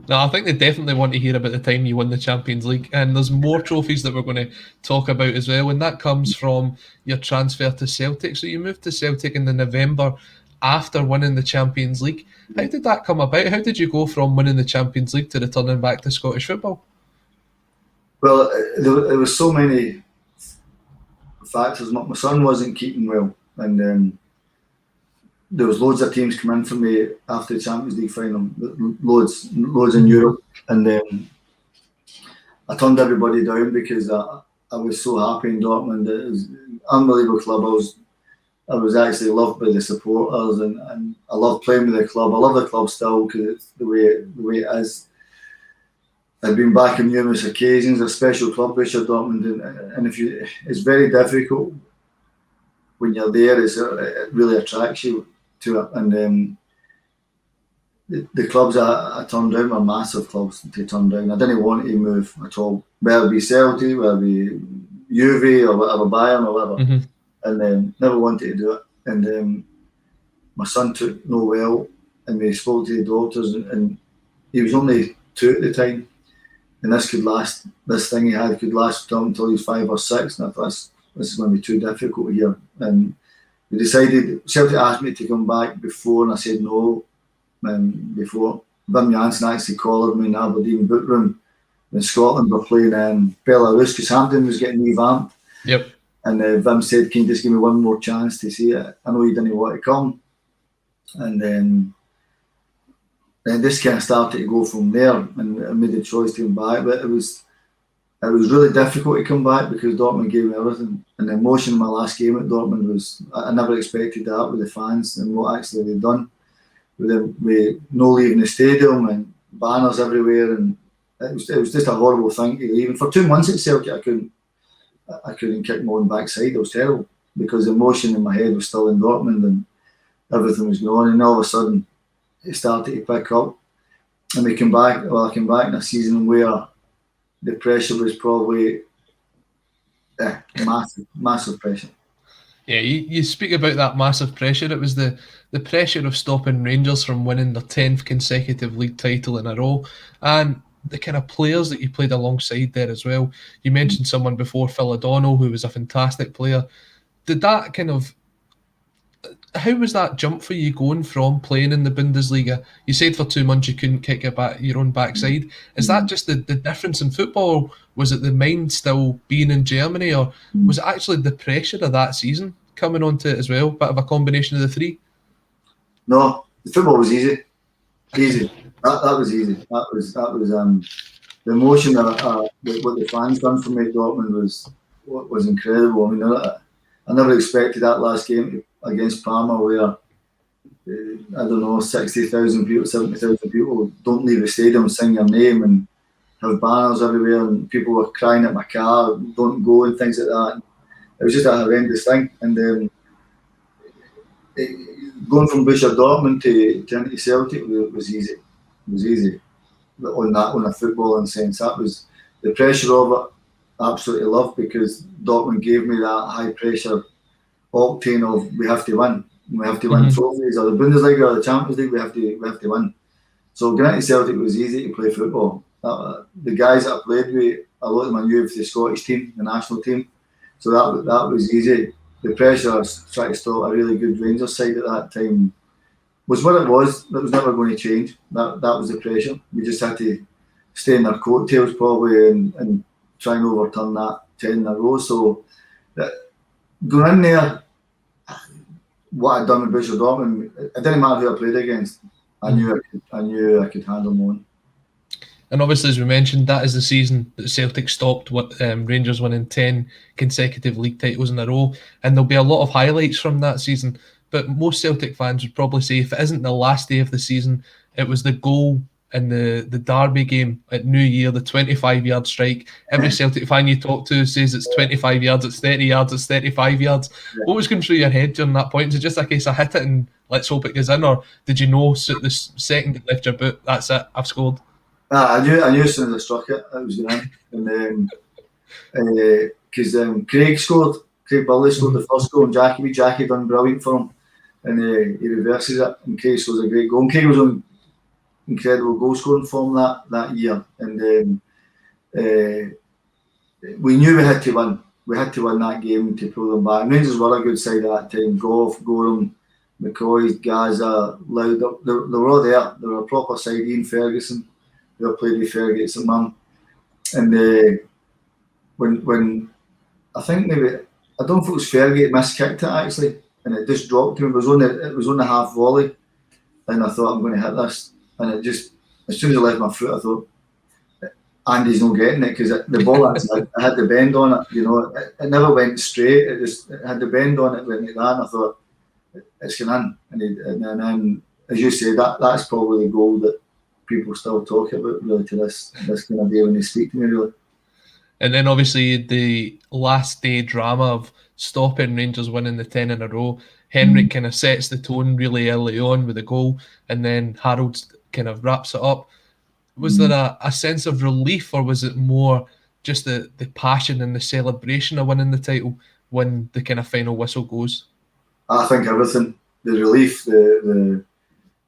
No, I think they definitely want to hear about the time you won the Champions League, and there's more trophies that we're going to talk about as well, and that comes from your transfer to Celtic. So you moved to Celtic in the November after winning the Champions League. How did that come about? How did you go from winning the Champions League to returning back to Scottish football? Well, there was so many factors. My son wasn't keeping well, and there was loads of teams coming in for me after the Champions League final, loads in Europe, and I turned everybody down because I was so happy in Dortmund. It was an unbelievable club. I was actually loved by the supporters, and I love playing with the club. I love the club still, because it's the way it is. I've been back on numerous occasions. A special club, Richard Dortmund, and it's very difficult when you're there. It really attracts you to it, and the clubs I turned down were massive clubs to turn down. I didn't want to move at all, whether it be Celtic, whether it be Juve or whatever, Bayern or whatever, and never wanted to do it. And my son took no well, and we spoke to the doctors, and he was only 2 at the time, and this thing he had could last until he was 5 or 6, and I thought, this is going to be too difficult here. And we decided, Celtic asked me to come back before, and I said no. Before Wim Jansen actually called me in Aberdeen boot room in Scotland. We're playing Belarus, because Hampden was getting revamped. Yep. And Wim said, "Can you just give me one more chance to see it? I know you didn't want to come." And then this kind of started to go from there, and I made the choice to come back. But it was really difficult to come back, because Dortmund gave me everything. And the emotion in my last game at Dortmund was, I never expected that with the fans and what actually they'd done. With no leaving the stadium and banners everywhere, and it was just a horrible thing to leave. And for 2 months at Celtic, I couldn't kick my own backside. It was terrible, because the emotion in my head was still in Dortmund and everything was going on. And all of a sudden, it started to pick up, and I came back in a season where the pressure was probably massive pressure. Yeah, you speak about that massive pressure. It was the pressure of stopping Rangers from winning their 10th consecutive league title in a row. And the kind of players that you played alongside there as well. You mentioned someone before, Phil O'Donnell, who was a fantastic player. Did that kind of How was that jump for you going from playing in the Bundesliga? You said for 2 months you couldn't kick your own backside. Is that just the difference in football? Or was it the mind still being in Germany, or was it actually the pressure of that season coming onto it as well? Bit of a combination of the three? No, the football was easy. Easy. That was easy. That was the emotion what the fans done for me at Dortmund was incredible. I mean, I never expected that last game against Parma, where I don't know, 60,000 people, 70,000 people don't leave the stadium, sing your name, and have banners everywhere, and people were crying at my car, don't go, and things like that. It was just a horrendous thing. And going from Borussia Dortmund to Celtic was easy. It was easy on a footballing sense. That was the pressure of it. I absolutely loved, because Dortmund gave me that high pressure octane of we have to win. We have to win trophies, or the Bundesliga or the Champions League. We have to win. So going to Celtic was easy to play football. The guys that I played with, a lot of them I knew for the Scottish team, the national team. So that was easy. The pressure of trying to stop a really good Rangers side at that time was what it was. That was never going to change. That was the pressure. We just had to stay in their coattails probably and try and overturn that 10 in a row. So going in there, what I'd done with Borussia Dortmund, it didn't matter who I played against. I knew I could handle my own. And obviously, as we mentioned, that is the season that Celtic stopped Rangers winning 10 consecutive league titles in a row. And there'll be a lot of highlights from that season. But most Celtic fans would probably say, if it isn't the last day of the season, it was the goal in the Derby game at New Year, the 25-yard strike. Every Celtic fan you talk to says it's 25 yards, it's 30 yards, it's 35 yards. Yeah. What was going through your head during that point? Is it just a case of hit it and let's hope it goes in? Or did you know the second it left your boot, that's it, I've scored? I knew as soon as I struck it was going in. And because Craig Burley scored the first goal, and Jackie done brilliant for him. And he reverses it, and Craig scores a great goal. And Craig was on incredible goal scoring form that year. And we knew we had to win. We had to win that game to pull them back. Rangers were a good side at that time. Goff, Gorham, McCoy, Gaza, Loud. They were all there. They were a proper side. Ian Ferguson, who I played with Fergus at Mum. And when I think maybe, I don't think it was Fergie miskicked it actually, and it just dropped to me. It was on the half volley, and I thought, I'm going to hit this, and it just, as soon as I left my foot, I thought, Andy's not getting it, because the ball actually had the bend on it. You know, it never went straight. It had the bend on it, went like that, and I thought, it's going in. And then, as you say, that's probably the goal that people still talk about really to this kind of day when they speak to me really. And then obviously the last day drama of stopping Rangers winning the 10 in a row. Henrik kind of sets the tone really early on with a goal, and then Harold kind of wraps it up. Was there a sense of relief, or was it more just the passion and the celebration of winning the title when the kind of final whistle goes? I think everything. The relief, the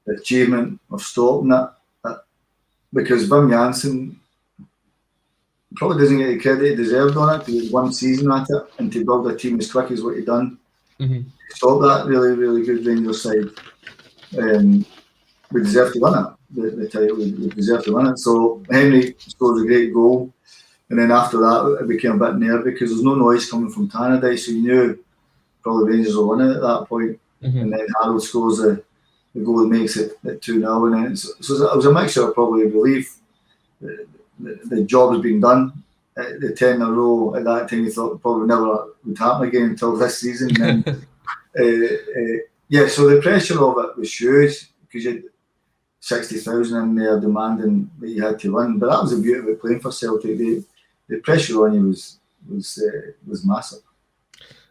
achievement of stopping it. Because Wim Jansen probably doesn't get the credit he deserved on it, because 1 season at it, and to build a team as quick as what he done. Stop that really, really good Rangers side. We deserve to win it. The title, we deserve to win it. So Henry scores a great goal, and then after that it became a bit nervy because there's no noise coming from Tannadice, so you knew probably Rangers will win it at that point. And then Harold scores the goal that makes it at 2-0, and then so it was a mixture of probably relief. The job has been done. The 10 in a row at that time, you thought probably never would happen again until this season. And so the pressure of it was huge, because you had 60,000 in there demanding that you had to win. But that was the beauty of playing for Celtic. The pressure on you was massive.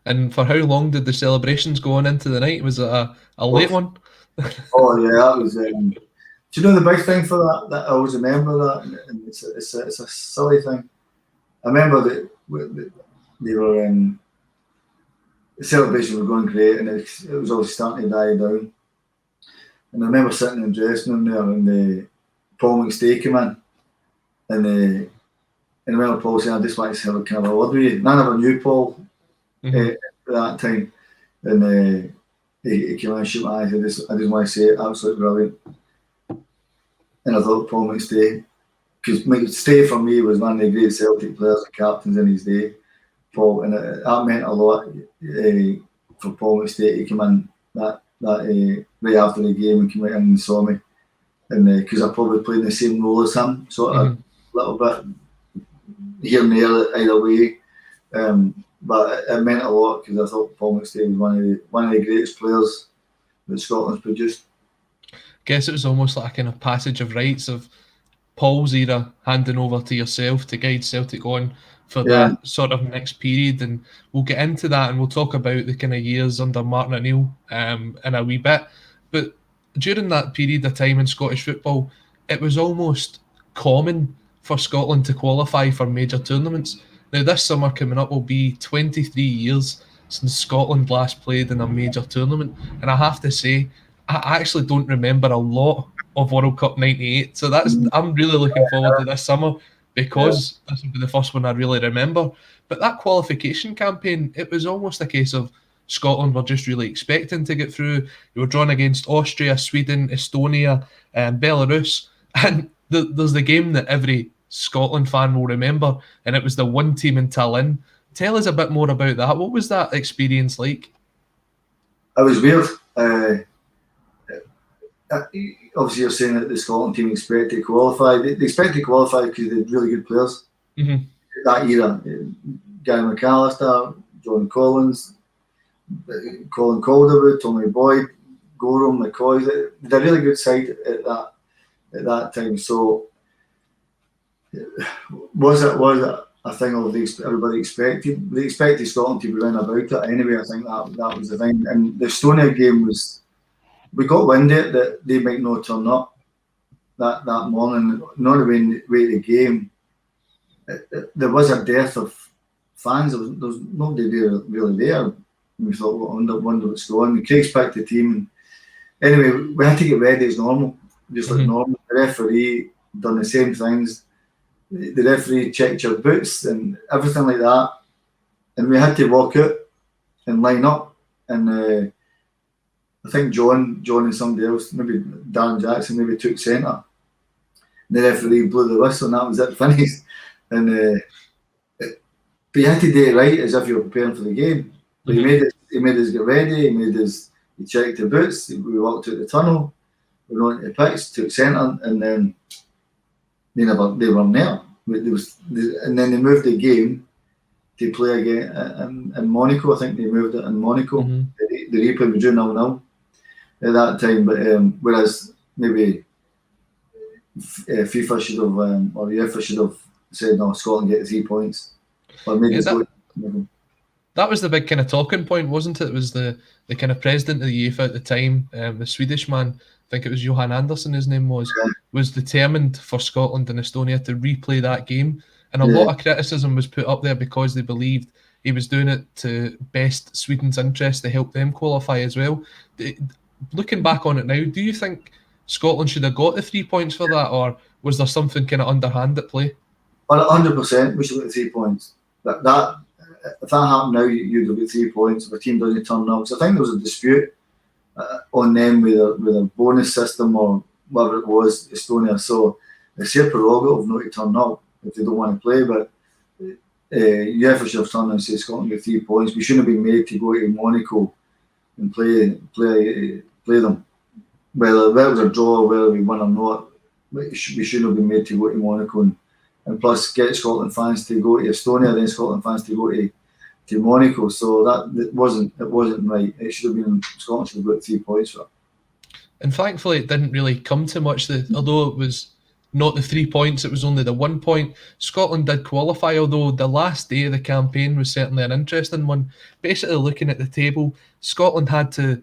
And for how long did the celebrations go on into the night? Was it a late one? Oh yeah, that was. Do you know the big thing for that? I always remember that, and it's a silly thing. I remember that they were the celebration was going great, and it was all starting to die down. And I remember sitting in the dressing room there, and Paul McStay came in, and I remember Paul saying, I just want to have a kind of a word with you. And I never knew Paul at that time. And he came in and shook my eyes. I just want to say it, absolutely brilliant. And I thought Paul might stay. Because Stay for me was one of the great Celtic players and captains in his day, Paul. And that meant a lot for Paul McStay to come in that right after the game and come in and saw me. And because I probably played the same role as him, sort of a little bit here and there either way, but it meant a lot because I thought Paul McStay was one of the greatest players that Scotland's produced. Guess it was almost like a kind of passage of rights of Paul's era handing over to yourself to guide Celtic on for that sort of next period, and we'll get into that and we'll talk about the kind of years under Martin O'Neill in a wee bit. But during that period of time in Scottish football, it was almost common for Scotland to qualify for major tournaments. Now, this summer coming up will be 23 years since Scotland last played in a major tournament, and I have to say, I actually don't remember a lot of World Cup 98, so I'm really looking forward to this summer because this will be the first one I really remember. But that qualification campaign, it was almost a case of Scotland were just really expecting to get through. They were drawn against Austria, Sweden, Estonia, and Belarus, and there's the game that every Scotland fan will remember, and it was the one team in Tallinn. Tell us a bit more about that. What was that experience like? It was weird. Obviously, you're saying that the Scotland team expected to qualify. They expected to qualify because they had really good players. That era, Gary McAllister, John Collins, Colin Calderwood, Tommy Boyd, Gorham, McCoy. They had a really good side at that time. So was it a thing of everybody expected? They expected Scotland to be running about it anyway. I think that was the thing. And the Estonia game was, we got wind of it that they might not turn up that morning. Not the way the game. There was a dearth of fans. There was nobody really there. We thought, wonder what's going on. Craig's picked the team. And anyway, we had to get ready as normal, just like normal. The referee done the same things. The referee checked your boots and everything like that. And we had to walk out and line up. And I think John and somebody else, maybe Darren Jackson, maybe took centre. The referee blew the whistle and that was it, finished. And but you had to do it right as if you were preparing for the game. But he made us get ready. He checked the boots. We walked out the tunnel. We went to the pitch, took centre, and then they weren't there. And then they moved the game to play again in Monaco. I think they moved it in Monaco. The replay was 2-0 at that time. But whereas maybe FIFA should have or the UEFA should have said no, Scotland get 3 points. Or maybe that was the big kind of talking point, wasn't it? It was the kind of president of the UEFA at the time, the Swedish man, I think it was Johan Andersson, his name was determined for Scotland and Estonia to replay that game. And a lot of criticism was put up there because they believed he was doing it to best Sweden's interest to help them qualify as well. Looking back on it now, do you think Scotland should have got the 3 points for that, or was there something kind of underhand at play? 100%, we should have got 3 points. That if that happened now, you'd have got 3 points if a team doesn't turn up. So I think there was a dispute on them with a bonus system or whatever it was, Estonia. So it's their prerogative not to turn up if they don't want to play. But UEFA should have turned and said Scotland get 3 points. We shouldn't have been made to go to Monaco and play them. Whether it was a draw or whether we won or not, we shouldn't have been made to go to Monaco and plus get Scotland fans to go to Estonia, then Scotland fans to go to Monaco. So it wasn't right. It should have been Scotland should have got 3 points for it. And thankfully, it didn't really come to much. Although it was not the 3 points, it was only the 1 point. Scotland did qualify, although the last day of the campaign was certainly an interesting one. Basically, looking at the table, Scotland had to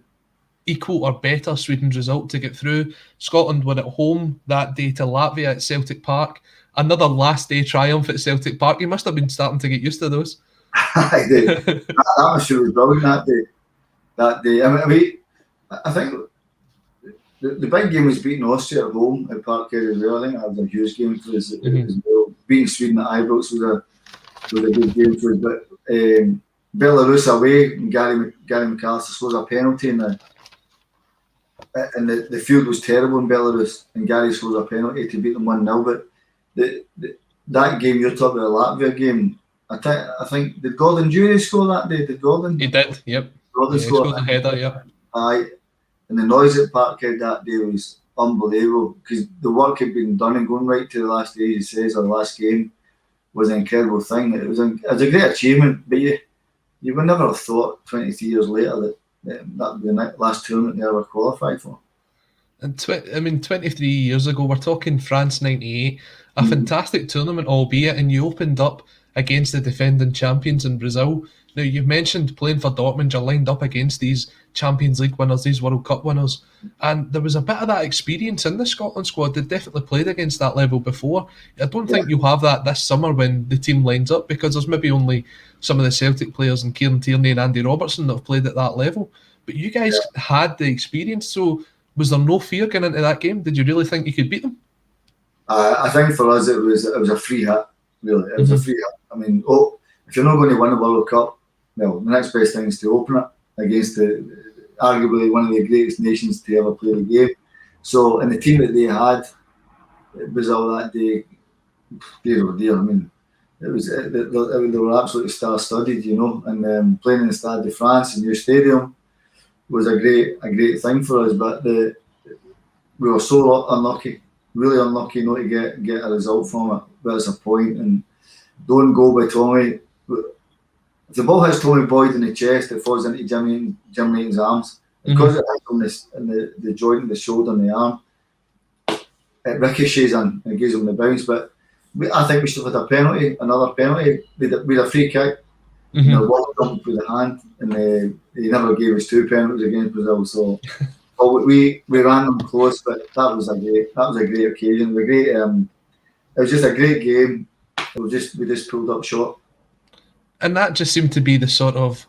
equal or better Sweden's result to get through. Scotland were at home that day to Latvia at Celtic Park. Another last day triumph at Celtic Park. You must have been starting to get used to those. I did. That atmosphere was brilliant that day. I think the big game was beating Austria at home at Parkhead as well. I think that was a huge game for us as well. beating Sweden at Ibrox was a good game for us. But Belarus away, and Gary McAllister scores a penalty, and the field was terrible in Belarus, and Gary scores a penalty to beat them 1-0. But that game you're talking about, the Latvia game, I think did Gordon Jury score that day? Did Gordon? He did. Yep. Gordon scored a header. Yep. Aye, and the noise at Parkhead that day was unbelievable, because the work had been done, and going right to the last day, he says, or the last game, was an incredible thing. It was a great achievement, but you would never have thought 23 years later that would be the last tournament they ever qualified for. And 23 years ago, we're talking France '98, a fantastic tournament, albeit, and you opened up against the defending champions in Brazil. Now, you've mentioned playing for Dortmund, you're lined up against these Champions League winners, these World Cup winners, and there was a bit of that experience in the Scotland squad. They definitely played against that level before. I don't think you'll have that this summer when the team lines up, because there's maybe only some of the Celtic players and Kieran Tierney and Andy Robertson that have played at that level. But you guys had the experience, so was there no fear going into that game? Did you really think you could beat them? I think for us it was a free hit, really. It was a free hit. I mean, if you're not going to win the World Cup, well, the next best thing is to open it against arguably one of the greatest nations to ever play the game. So, in the team that they had, Brazil that day, dear. I mean, they were absolutely star-studded, you know. And playing in the Stade de France, a new stadium, was a great thing for us. But we were so unlucky, really unlucky, not to get a result from it. But it's a point, and don't go by Tommy. If the ball hits Tommy Boyd in the chest, it falls into Jimmy Nathan's arms. Because it hits him in the joint of the shoulder and the arm, it ricochets in and gives him the bounce. But I think we should have had a penalty, another penalty. We had a free kick, and the ball jumped with the hand, and he never gave us 2 penalties against Brazil. So we ran them close, but that was a great occasion. It was just a great game. We just pulled up short. And that just seemed to be the sort of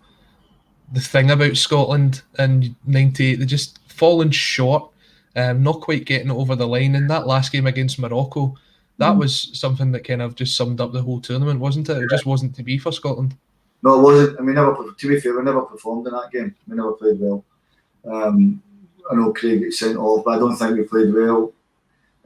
the thing about Scotland in '98. They just fallen short, not quite getting it over the line. In that last game against Morocco, that was something that kind of just summed up the whole tournament, wasn't it? It just wasn't to be for Scotland. No, it wasn't. I mean, to be fair, we never performed in that game. We never played well. I know Craig got sent off, but I don't think we played well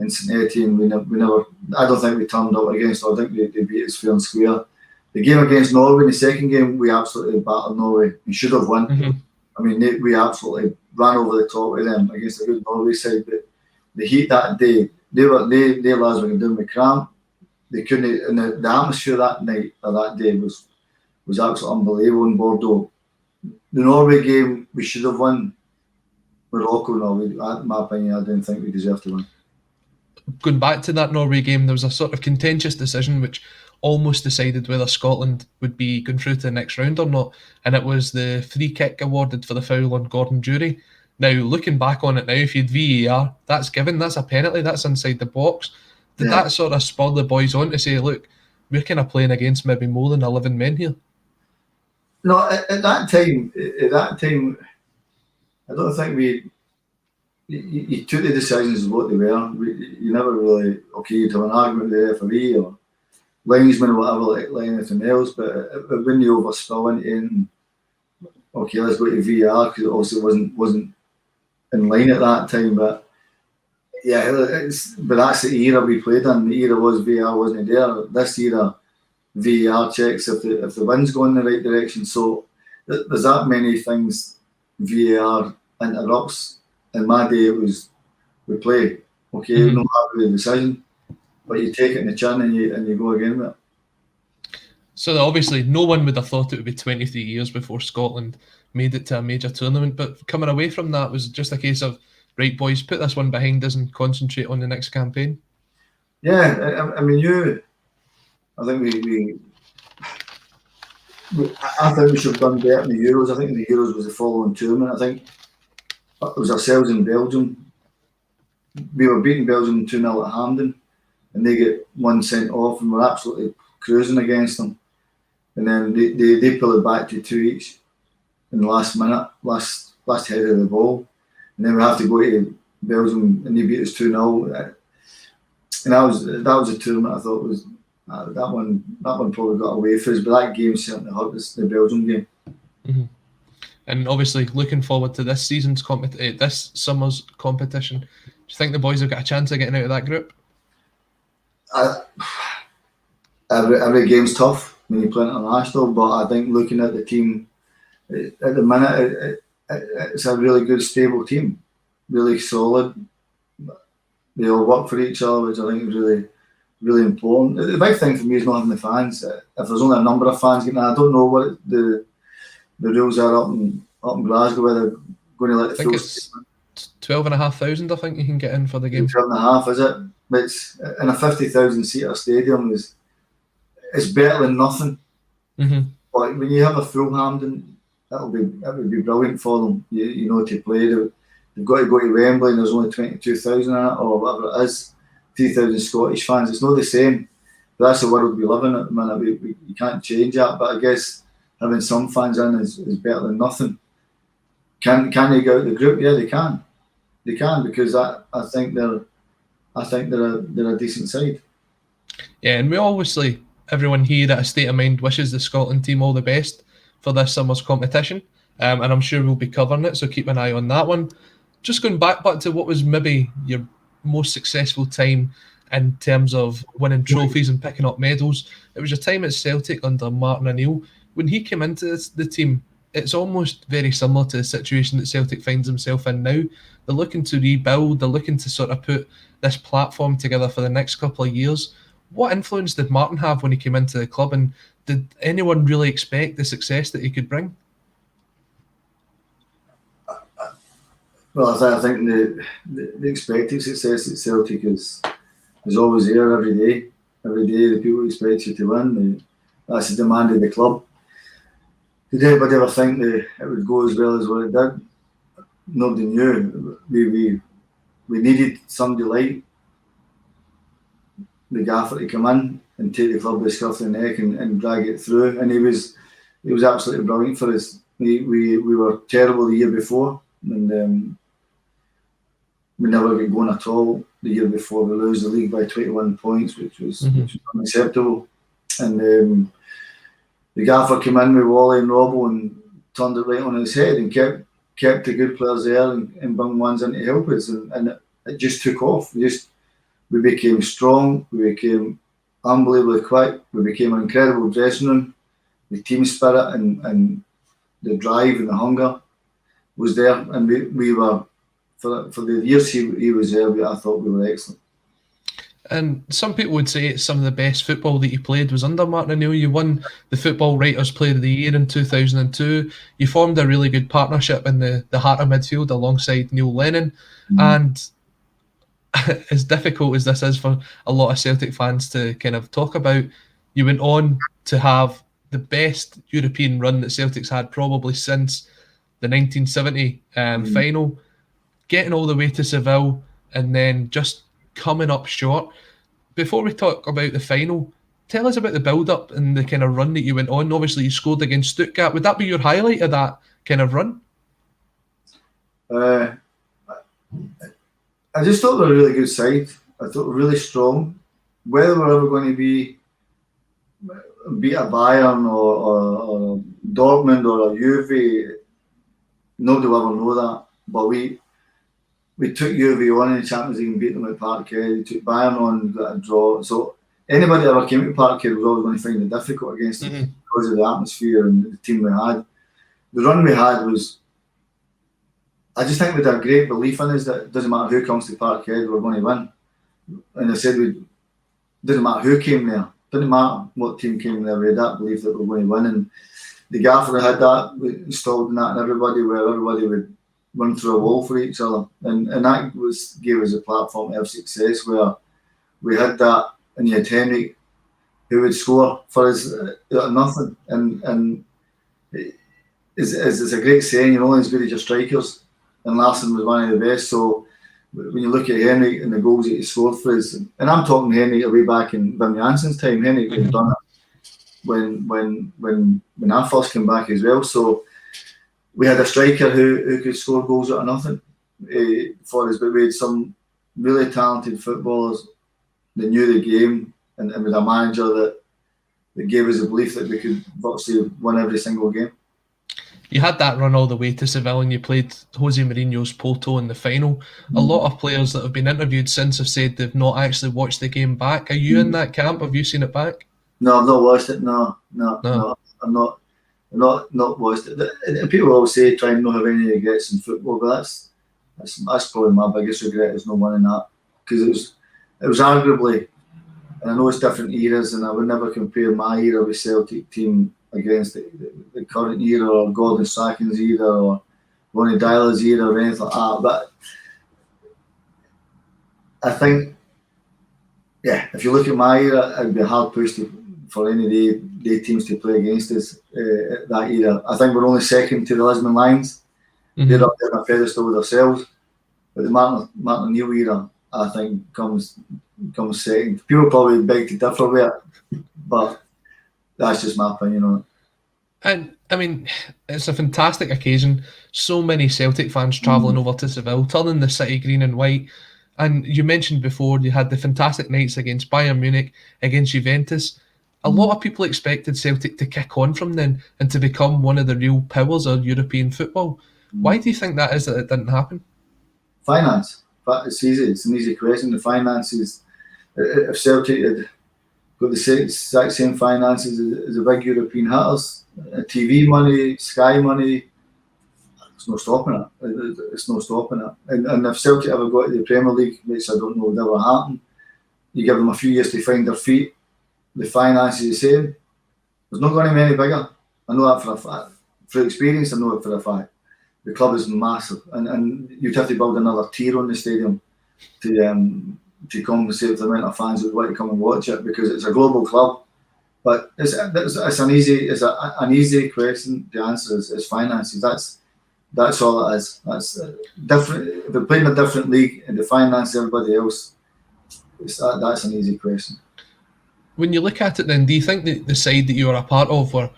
in St Etienne. We never. I don't think we turned up against. I think they beat us fair and square. The game against Norway, the second game, we absolutely battered Norway and should have won. I mean, we absolutely ran over the top of them against a good Norway side. But the heat that day, their lads were doing with cramp. They couldn't, and the atmosphere that night or that day was absolutely unbelievable in Bordeaux. The Norway game, we should have won. Morocco, no, in my opinion, I didn't think we deserved to win. Going back to that Norway game, there was a sort of contentious decision which almost decided whether Scotland would be going through to the next round or not, and it was the free kick awarded for the foul on Gordon Jury. Now, looking back on it now, if you had VAR, that's given, that's a penalty, that's inside the box. Did that sort of spur the boys on to say, look, we're kind of playing against maybe more than 11 men here? No, at that time, I don't think you took the decisions of what they were. You never really, you'd have an argument with the referee or linesman or whatever, like anything else, but when you overspill into anything, let's go to VAR, because it also wasn't in line at that time. But yeah, but that's the era we played in. The era was VAR wasn't there. This era, VAR checks if the wind's going in the right direction. So there's that many things VAR interrupts. In my day, it was we play. Not happy with the decision, but you take it in the chin and you go again with it. So obviously, no one would have thought it would be 23 years before Scotland made it to a major tournament. But coming away from that was just a case of, right, boys, put this one behind us and concentrate on the next campaign. Yeah, I mean, I think I think we should have done better in the Euros. I think the Euros was the following tournament. I think it was ourselves in Belgium. We were beating Belgium 2-0 at Hampden, and they get one sent off, and we're absolutely cruising against them. And then they pull it back to 2 each in the last minute, last header of the ball. And then we have to go to Belgium, and they beat us 2-0. And that was a tournament I thought was that one probably got away for us, but that game certainly hurt us, the Belgium game. Mm-hmm. And obviously, looking forward to this season's this summer's competition. Do you think the boys have got a chance of getting out of that group? Every game's tough when you play international, but I think looking at the team at the minute, it's a really good, stable team, really solid. They all work for each other, which I think is really, really important. The big thing for me is not having the fans. If there's only a number of fans getting, I don't know what the rules are up in Glasgow, whether they're going to let the full. It's 12,500. I think you can get in for the game. 12.5, is it? It's in a 50,000 seater stadium it's better than nothing. Mm-hmm. But when you have a full Hampden, that would be brilliant for them. You know, to play. They've got to go to Wembley and there's only 22,000 in it, or whatever it is. 3,000 Scottish fans. It's not the same. But that's the world we live in at the minute. You can't change that. But I guess having some fans in is better than nothing. Can they go out the group? Yeah, they can. They can, because I think they're a decent side. Yeah, and we obviously, everyone here at A State of Mind wishes the Scotland team all the best for this summer's competition, and I'm sure we'll be covering it, so keep an eye on that one. Just going back to what was maybe your most successful time in terms of winning trophies and picking up medals. It was your time at Celtic under Martin O'Neill. When he came into the team, it's almost very similar to the situation that Celtic finds himself in now. They're looking to rebuild, they're looking to sort of put this platform together for the next couple of years. What influence did Martin have when he came into the club, and did anyone really expect the success that he could bring? Well, I think the expected success at Celtic is always there every day. Every day the people expect you to win. That's the demand of the club. Did anybody ever think that it would go as well as what it did? Nobody knew. We needed somebody like the gaffer to come in and take the club by the scruff of the neck and drag it through. And he was absolutely brilliant for us. We were terrible the year before, and we never got going at all the year before. We lose the league by 21 points, which was unacceptable. And the gaffer came in with Wally and Robbo and turned it right on his head and kept the good players there and brought ones in to help us, and it just took off. We became strong, we became unbelievably quick, we became an incredible dressing room. The team spirit and the drive and the hunger was there, and we were, for the years he was there, I thought we were excellent. And some people would say it's some of the best football that you played was under Martin O'Neill. You won the Football Writers Player of the Year in 2002. You formed a really good partnership in the heart of midfield alongside Neil Lennon. Mm-hmm. And as difficult as this is for a lot of Celtic fans to kind of talk about, you went on to have the best European run that Celtic's had probably since the 1970 final, getting all the way to Seville and then just coming up short. Before we talk about the final, tell us about the build-up and the kind of run that you went on. Obviously, you scored against Stuttgart. Would that be your highlight of that kind of run? I just thought we were a really good side. I thought we were really strong. Whether we're ever going to beat a Bayern or Dortmund or a Juve, nobody will ever know that. But we took Juve on in the Champions League and beat them at Parkhead. We took Bayern on and got a draw. So anybody that ever came to Parkhead was always going to find it difficult against us because of the atmosphere and the team we had. The run we had was, I just think we had a great belief in us that it doesn't matter who comes to Parkhead, we're going to win. And I said, it doesn't matter who came there, didn't matter what team came there, we had that belief that we were going to win. And the gaffer had that, we installed in that in everybody, where everybody would run through a wall for each other. And that gave us a platform to have success, where we had that, and you had Henry who would score for us out of nothing. And it's a great saying, you're only as good as your strikers. And Larsson was one of the best. So when you look at Henry and the goals that he scored for us, and I'm talking Henry way back in Wim Janssen's time, Henry had done it when I first came back as well. So we had a striker who could score goals out of nothing for us, but we had some really talented footballers that knew the game, and with a manager that gave us a belief that we could virtually win every single game. You had that run all the way to Seville and you played Jose Mourinho's Porto in the final. A lot of players that have been interviewed since have said they've not actually watched the game back. Are you in that camp? Have you seen it back? No, I've not watched it. No. I'm not watched it. And people always say try and not have any regrets in football, but that's probably my biggest regret is not winning that, because it was arguably, and I know it's different eras, and I would never compare my era with Celtic team against the current era or Gordon Strachan's era or Ronnie Dyler's era or anything like that. But I think, if you look at my era, it'd be hard pushed for any day teams to play against us at that era. I think we're only second to the Lisbon Lions. They're up there on a pedestal with ourselves. But the Martin O'Neill era, I think, comes second. People probably beg to differ with it, but that's just my opinion on it. And I mean, it's a fantastic occasion. So many Celtic fans travelling over to Seville, turning the city green and white. And you mentioned before you had the fantastic nights against Bayern Munich, against Juventus. A lot of people expected Celtic to kick on from then and to become one of the real powers of European football. Why do you think that is that it didn't happen? Finance. But it's easy. It's an easy question. The finances. If Celtic had got the exact same finances as the big European hitters, TV money, Sky money, it's no stopping it. It's no stopping it. And if Celtic ever got to the Premier League, which I don't know would ever happen, you give them a few years to find their feet. The finances the same. There's not going to be any bigger. I know that for a fact. Through experience, I know it for a fact. The club is massive, and you'd have to build another tier on the stadium to compensate for the amount of fans who would like to come and watch it, because it's a global club. But it's an easy question to answer. Is finances. That's all it is. That's different. If they're playing a different league and they finance everybody else, that's an easy question. When you look at it then, do you think that the side that you were a part of were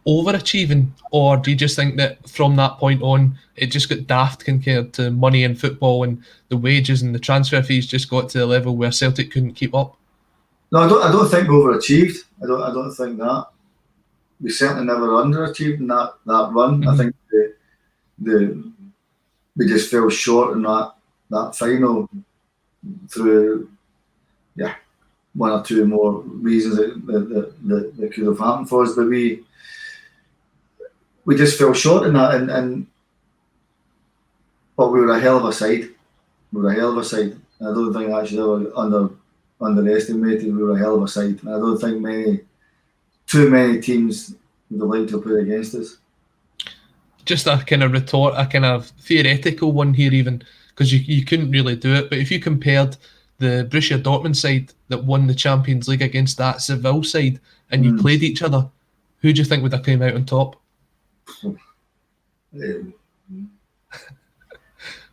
overachieving, or do you just think that from that point on it just got daft compared to money in football and the wages and the transfer fees just got to the level where Celtic couldn't keep up? No, I don't think we overachieved. I don't think that. We certainly never underachieved in that run. I think we just fell short in that final through one or two more reasons that could have happened for us, but we just fell short in that, but we were a hell of a side. And I don't think I should ever underestimated. We were a hell of a side, and I don't think too many teams would have liked to play against us. Just a kind of retort, a kind of theoretical one here, even because you couldn't really do it. But if you compared the Borussia Dortmund side that won the Champions League against that Seville side, and you played each other, who do you think would have come out on top?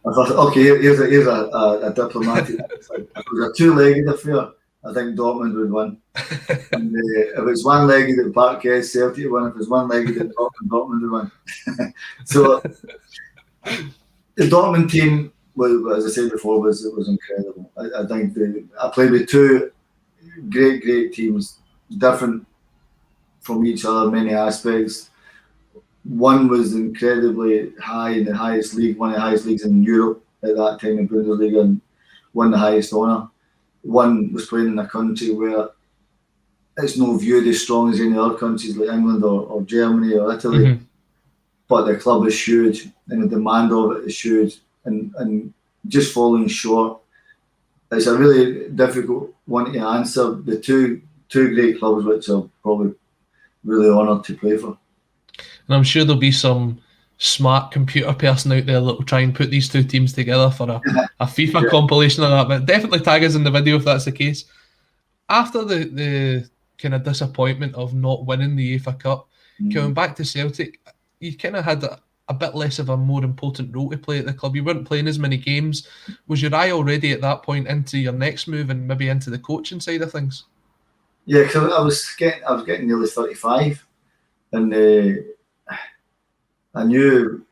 I thought, okay, here's a diplomatic. If it was a two-legged affair, I think Dortmund would win. And, if it's one-legged at Parkhead, Celtic would win. If it's one-legged at Dortmund would win. So the Dortmund team, well, as I said before, was incredible. I think I played with two great teams, different from each other in many aspects. One was incredibly high in the highest league, one of the highest leagues in Europe at that time in Bundesliga, and won the highest honour. One was playing in a country where it's not viewed as strong as any other countries like England or Germany or Italy, but the club is huge and the demand of it is huge, and just falling short. It's a really difficult one to answer. The two great clubs which I'm probably really honoured to play for. And I'm sure there'll be some smart computer person out there that will try and put these two teams together for a FIFA compilation of that. But definitely tag us in the video if that's the case. After the kind of disappointment of not winning the UEFA Cup, coming back to Celtic, you kind of had a bit less of a more important role to play at the club. You weren't playing as many games. Was your eye already at that point into your next move and maybe into the coaching side of things? Yeah, because I was getting nearly 35, and I knew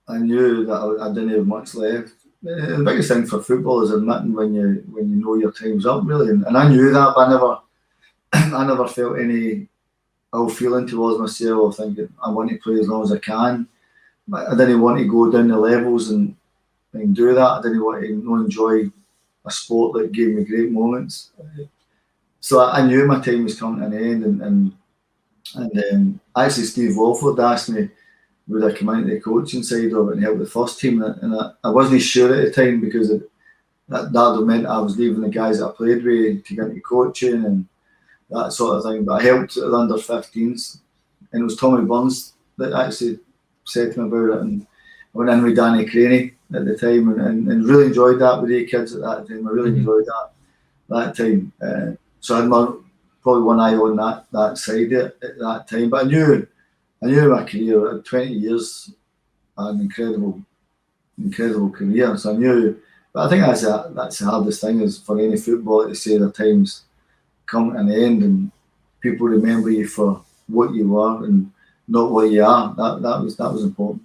that I didn't have much left. The biggest thing for football is admitting when you know your time's up, really, and I knew that, but I never felt any ill feeling towards myself, thinking I want to play as long as I can. But I didn't want to go down the levels and do that. I didn't want to not enjoy a sport that gave me great moments. So I knew my time was coming to an end, and actually Steve Walford asked me would I come into the coaching side of it and help the first team, and I wasn't sure at the time because that meant I was leaving the guys that I played with to get into coaching and that sort of thing. But I helped at the under 15s, and it was Tommy Burns that actually said to me about it, and I went in with Danny Craney at the time and really enjoyed that with the kids at that time. I really enjoyed that time. So I had probably one eye on that side at that time. But I knew my career at 20 years, an incredible career. So I knew, but I think that's the hardest thing is for any footballer to say their time's come to an end and people remember you for what you were and not what you are. That was important.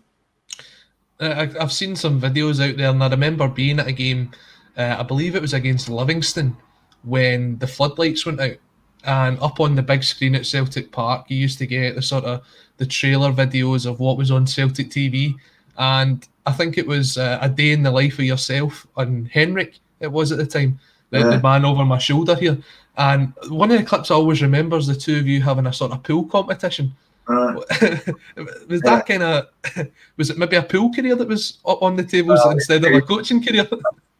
I've seen some videos out there, and I remember being at a game. I believe it was against Livingston when the floodlights went out, and up on the big screen at Celtic Park, you used to get the trailer videos of what was on Celtic TV, and I think it was a day in the life of yourself and Henrik. It was at the time, the man over my shoulder here, and one of the clips I always remember is the two of you having a sort of pool competition. Was that kind of, was it maybe a pool career that was up on the tables instead of a coaching career?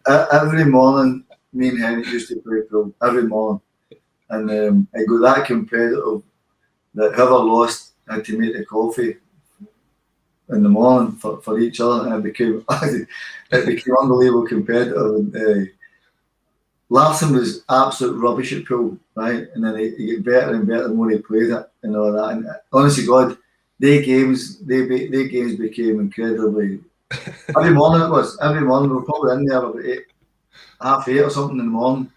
Every morning, me and Henry used to play pool every morning, and it got that competitive that whoever lost had to make the coffee in the morning for each other, and it became unbelievable competitive. And Larson was absolute rubbish at pool, right? And then he get better and better the more he played it and all that. And honestly, God, their games became incredibly. Every morning it was. Every morning we were probably in there about 8:30 or something in the morning,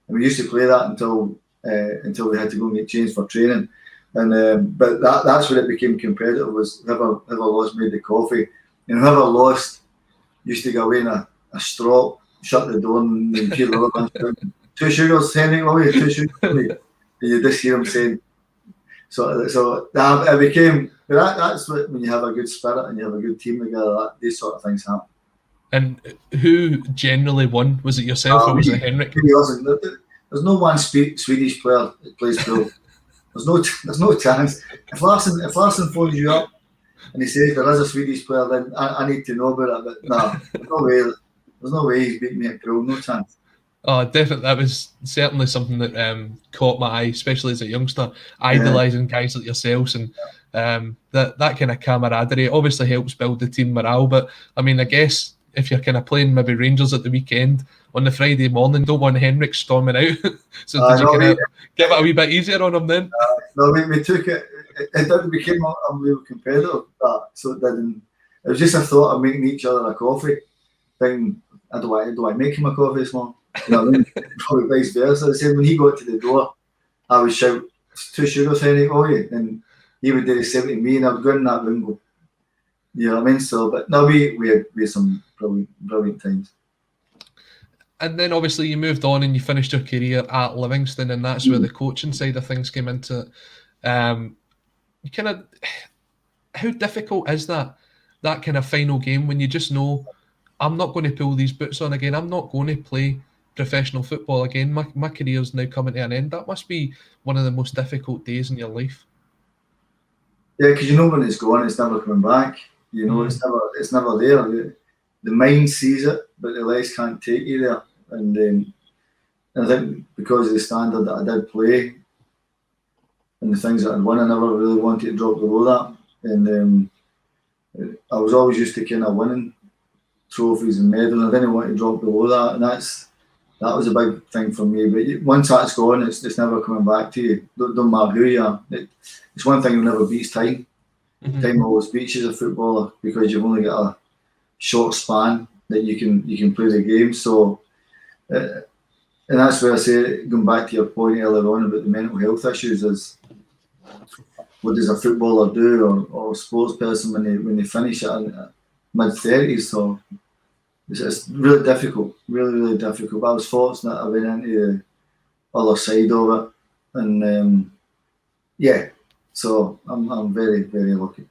and we used to play that until we had to go and get changed for training. And but that's when it became competitive. Was whoever lost made the coffee, and whoever lost used to go away in a straw. Shut the door and hear the other man 2 sugars, Henry, will you? 2 sugars, and you just hear him saying. So it became. But that's what, when you have a good spirit and you have a good team together, these sort of things happen. And who generally won? Was it yourself or was it Henrik? There's no one Swedish player that plays pool. There's no chance. If Larson phones you up and he says there is a Swedish player, then I need to know about it. But no, there's no way he's beating me at pool. No chance. Oh, definitely. That was certainly something that caught my eye, especially as a youngster, idolising guys like yourselves, and that kind of camaraderie obviously helps build the team morale. But I mean, I guess if you're kind of playing maybe Rangers at the weekend on the Friday morning, don't want Henrik storming out. So did you kind of give it a wee bit easier on him then? No, we took it. It didn't become unbelievable competitive. So it didn't. It was just a thought of making each other a coffee thing. Do I make him a coffee this morning? You know what I mean? Probably vice versa. I said when he got to the door, I would shout 2 sugars, Henrik, oh yeah, and he would do the same to me, and I would go in that room and go, you know what I mean? So, but no, we had some brilliant times. And then obviously you moved on and you finished your career at Livingston, and that's where the coaching side of things came into it. You kind of, how difficult is that kind of final game when you just know, I'm not going to pull these boots on again. I'm not going to play professional football again. My career's now coming to an end. That must be one of the most difficult days in your life. Yeah, because you know when it's gone, it's never coming back. You know, it's never there. The mind sees it, but the legs can't take you there. And I think because of the standard that I did play and the things that I'd won, I never really wanted to drop below that. And I was always used to kind of winning trophies and medals. I didn't want to drop below that, and that was a big thing for me. But once that's gone, it's never coming back to you. Don't matter who you are. It's one thing that never beats time. Mm-hmm. Time always beats you as a footballer because you've only got a short span that you can play the game. So, and that's where I say, going back to your point earlier on about the mental health issues, is what does a footballer do or a sports person when they finish at mid-30s? So it's really difficult, really difficult. But I was fortunate I went into the other side of it and yeah, so I'm very, very lucky.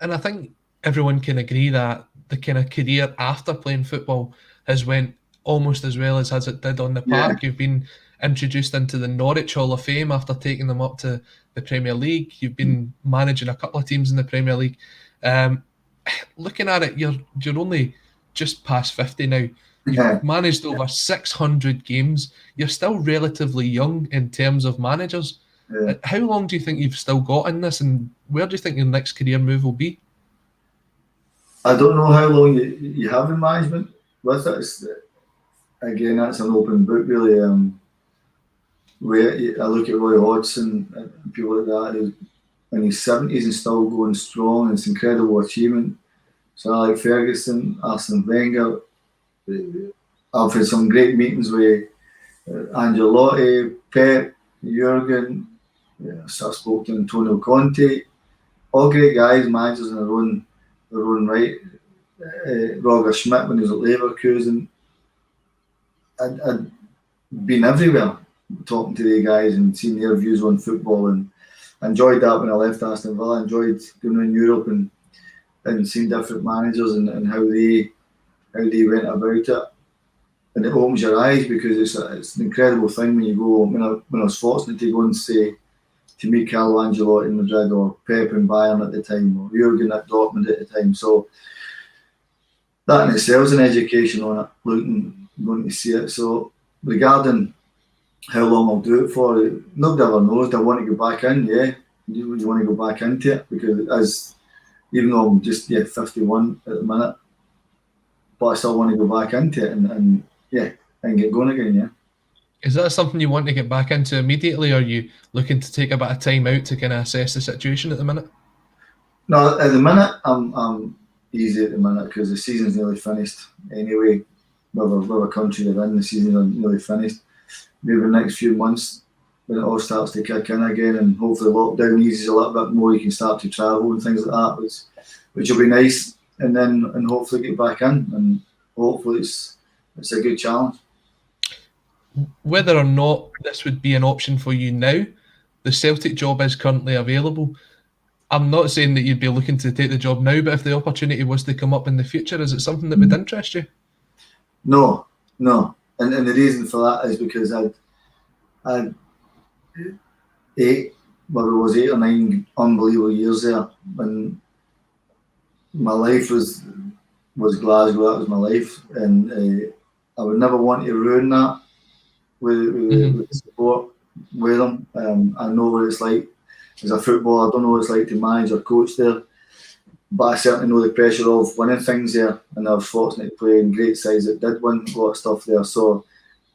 And I think everyone can agree that the kind of career after playing football has went almost as well as it did on the Yeah, park. You've been introduced into the Norwich Hall of Fame after taking them up to the Premier League. You've been managing a couple of teams in the Premier League. Um, Looking at it, you're only just past 50 now. You've yeah, managed over 600 games. You're still relatively young in terms of managers. yeah. How long do you think you've still got in this, and where do you think your next career move will be? I don't know how long you have in management with it. Again, that's an open book, really. Where I look at Roy Hodgson and people like that who's in his 70s and still going strong. It's incredible achievement. So I like Ferguson, Arsene Wenger. I've had some great meetings with Angelotti, Pep, Jurgen. Yeah, so I spoke to Antonio Conte. All great guys, managers in their own right. Roger Schmidt when he was at Leverkusen. I'd been everywhere talking to the guys and seeing their views on football, and I enjoyed that when I left Aston Villa. I enjoyed going around Europe and seeing different managers and how they went about it. And it opens your eyes because it's an incredible thing when you go. When I was fortunate to go and say to meet Carlo Ancelotti in Madrid, or Pep in Bayern at the time, or Jurgen at Dortmund at the time. So that in itself is an education on it, going to see it. So regarding how long I'll do it for, nobody ever knows. Do I want to go back in? Yeah. You want to go back into it? Because even though I'm just 51 at the minute, but I still want to go back into it and get going again, yeah. Is that something you want to get back into immediately, or are you looking to take a bit of time out to kind of assess the situation at the minute? No, at the minute, I'm easy at the minute because the season's nearly finished anyway. Whatever country they're in, the season's nearly finished. Maybe the next few months, when it all starts to kick in again, and hopefully lockdown eases a little bit more, you can start to travel and things like that, which will be nice. And then hopefully get back in, and hopefully it's a good challenge. Whether or not this would be an option for you now, the Celtic job is currently available. I'm not saying that you'd be looking to take the job now, but if the opportunity was to come up in the future, is it something that would interest you? No. And the reason for that is because I'd 8 or 9 unbelievable years there when my life was Glasgow. That was my life, and I would never want to ruin that with the support with them. I know what it's like as a footballer. I don't know what it's like to manage or coach there, but I certainly know the pressure of winning things there, and I was fortunate to play in great sides that did win a lot of stuff there. So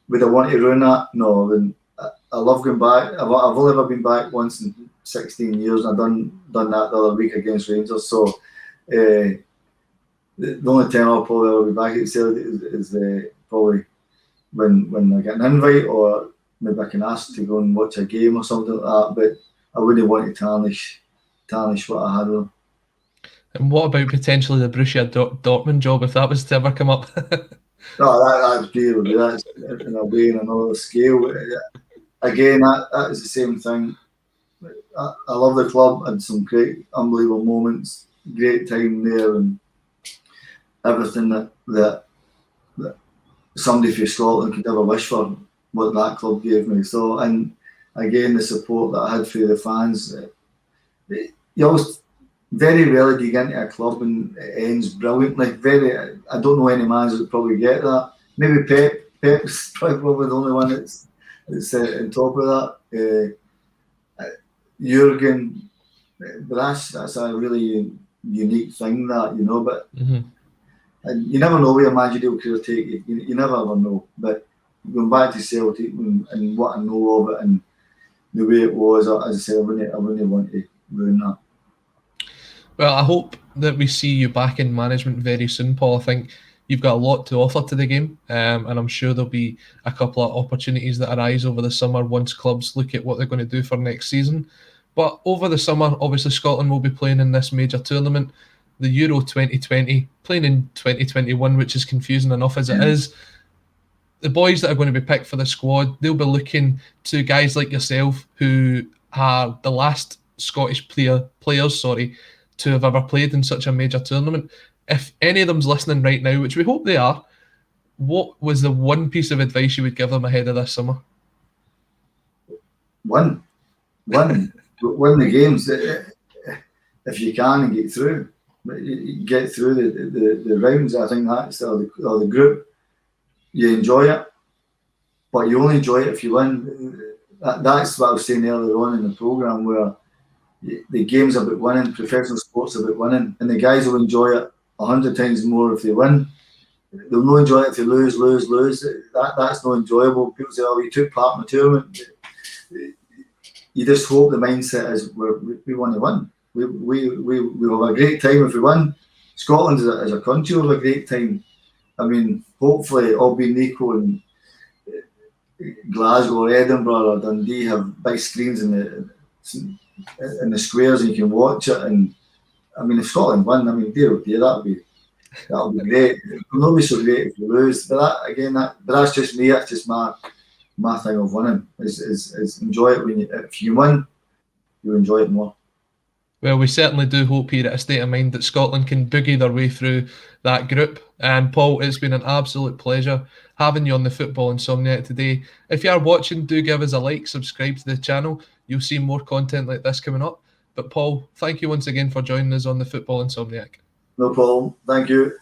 would I want to ruin that? No, I wouldn't. I love going back. I've only ever been back once in 16 years, and I've done that the other week against Rangers. So the only time I'll probably ever be back at Celtic is probably when I get an invite, or maybe I can ask to go and watch a game or something like that. But I wouldn't want to tarnish what I had with them. And what about potentially the Borussia Dortmund job if that was to ever come up? No, that's beautiful. That's in a way, in another scale. Again, that is the same thing. I love the club. Had some great, unbelievable moments. Great time there, and everything that somebody from Scotland could ever wish for, what that club gave me. So, and again, the support that I had for the fans. You always, very rarely do you get into a club and it ends brilliantly. I don't know any manager that probably get that. Maybe Pep's probably the only one that's on top of that. Jurgen, but that's a really unique thing, that, you know. But and you never know where a managerial career take you. You never ever know. But going back to Celtic and what I know of it and the way it was, as I said, I wouldn't want to ruin that. Well, I hope that we see you back in management very soon, Paul. I think you've got a lot to offer to the game, and I'm sure there'll be a couple of opportunities that arise over the summer once clubs look at what they're going to do for next season. But over the summer, obviously Scotland will be playing in this major tournament, the Euro 2020, playing in 2021, which is confusing enough as it is. the boys that are going to be picked for the squad, they'll be looking to guys like yourself who are the last Scottish players to have ever played in such a major tournament. If any of them's listening right now, which we hope they are, what was the one piece of advice you would give them ahead of this summer? Win the games if you can and get through. Get through the rounds. I think that's the group. You enjoy it, but you only enjoy it if you win. That's what I was saying earlier on in the programme, where the game's about winning, professional sports about winning, and the guys will enjoy it 100 times more if they win. They'll not enjoy it if they lose. That's not enjoyable. People say, "Oh, we took part in the tournament." You just hope the mindset is we want to win. We have a great time if we win. Scotland as a country will have a great time. I mean, hopefully, all being equal in Glasgow or Edinburgh or Dundee have big screens in the squares and you can watch it. And I mean, if Scotland win, I mean, dear, that'll be great. It will not be so great if you lose. But that's just me. That's just my thing of winning. Is enjoy it if you win, you enjoy it more. Well, we certainly do hope here at A State of Mind that Scotland can boogie their way through that group. And Paul, it's been an absolute pleasure having you on the Football Insomniac today. If you are watching, do give us a like, subscribe to the channel. You'll see more content like this coming up. But Paul, thank you once again for joining us on the Football Insomniac. No problem. Thank you.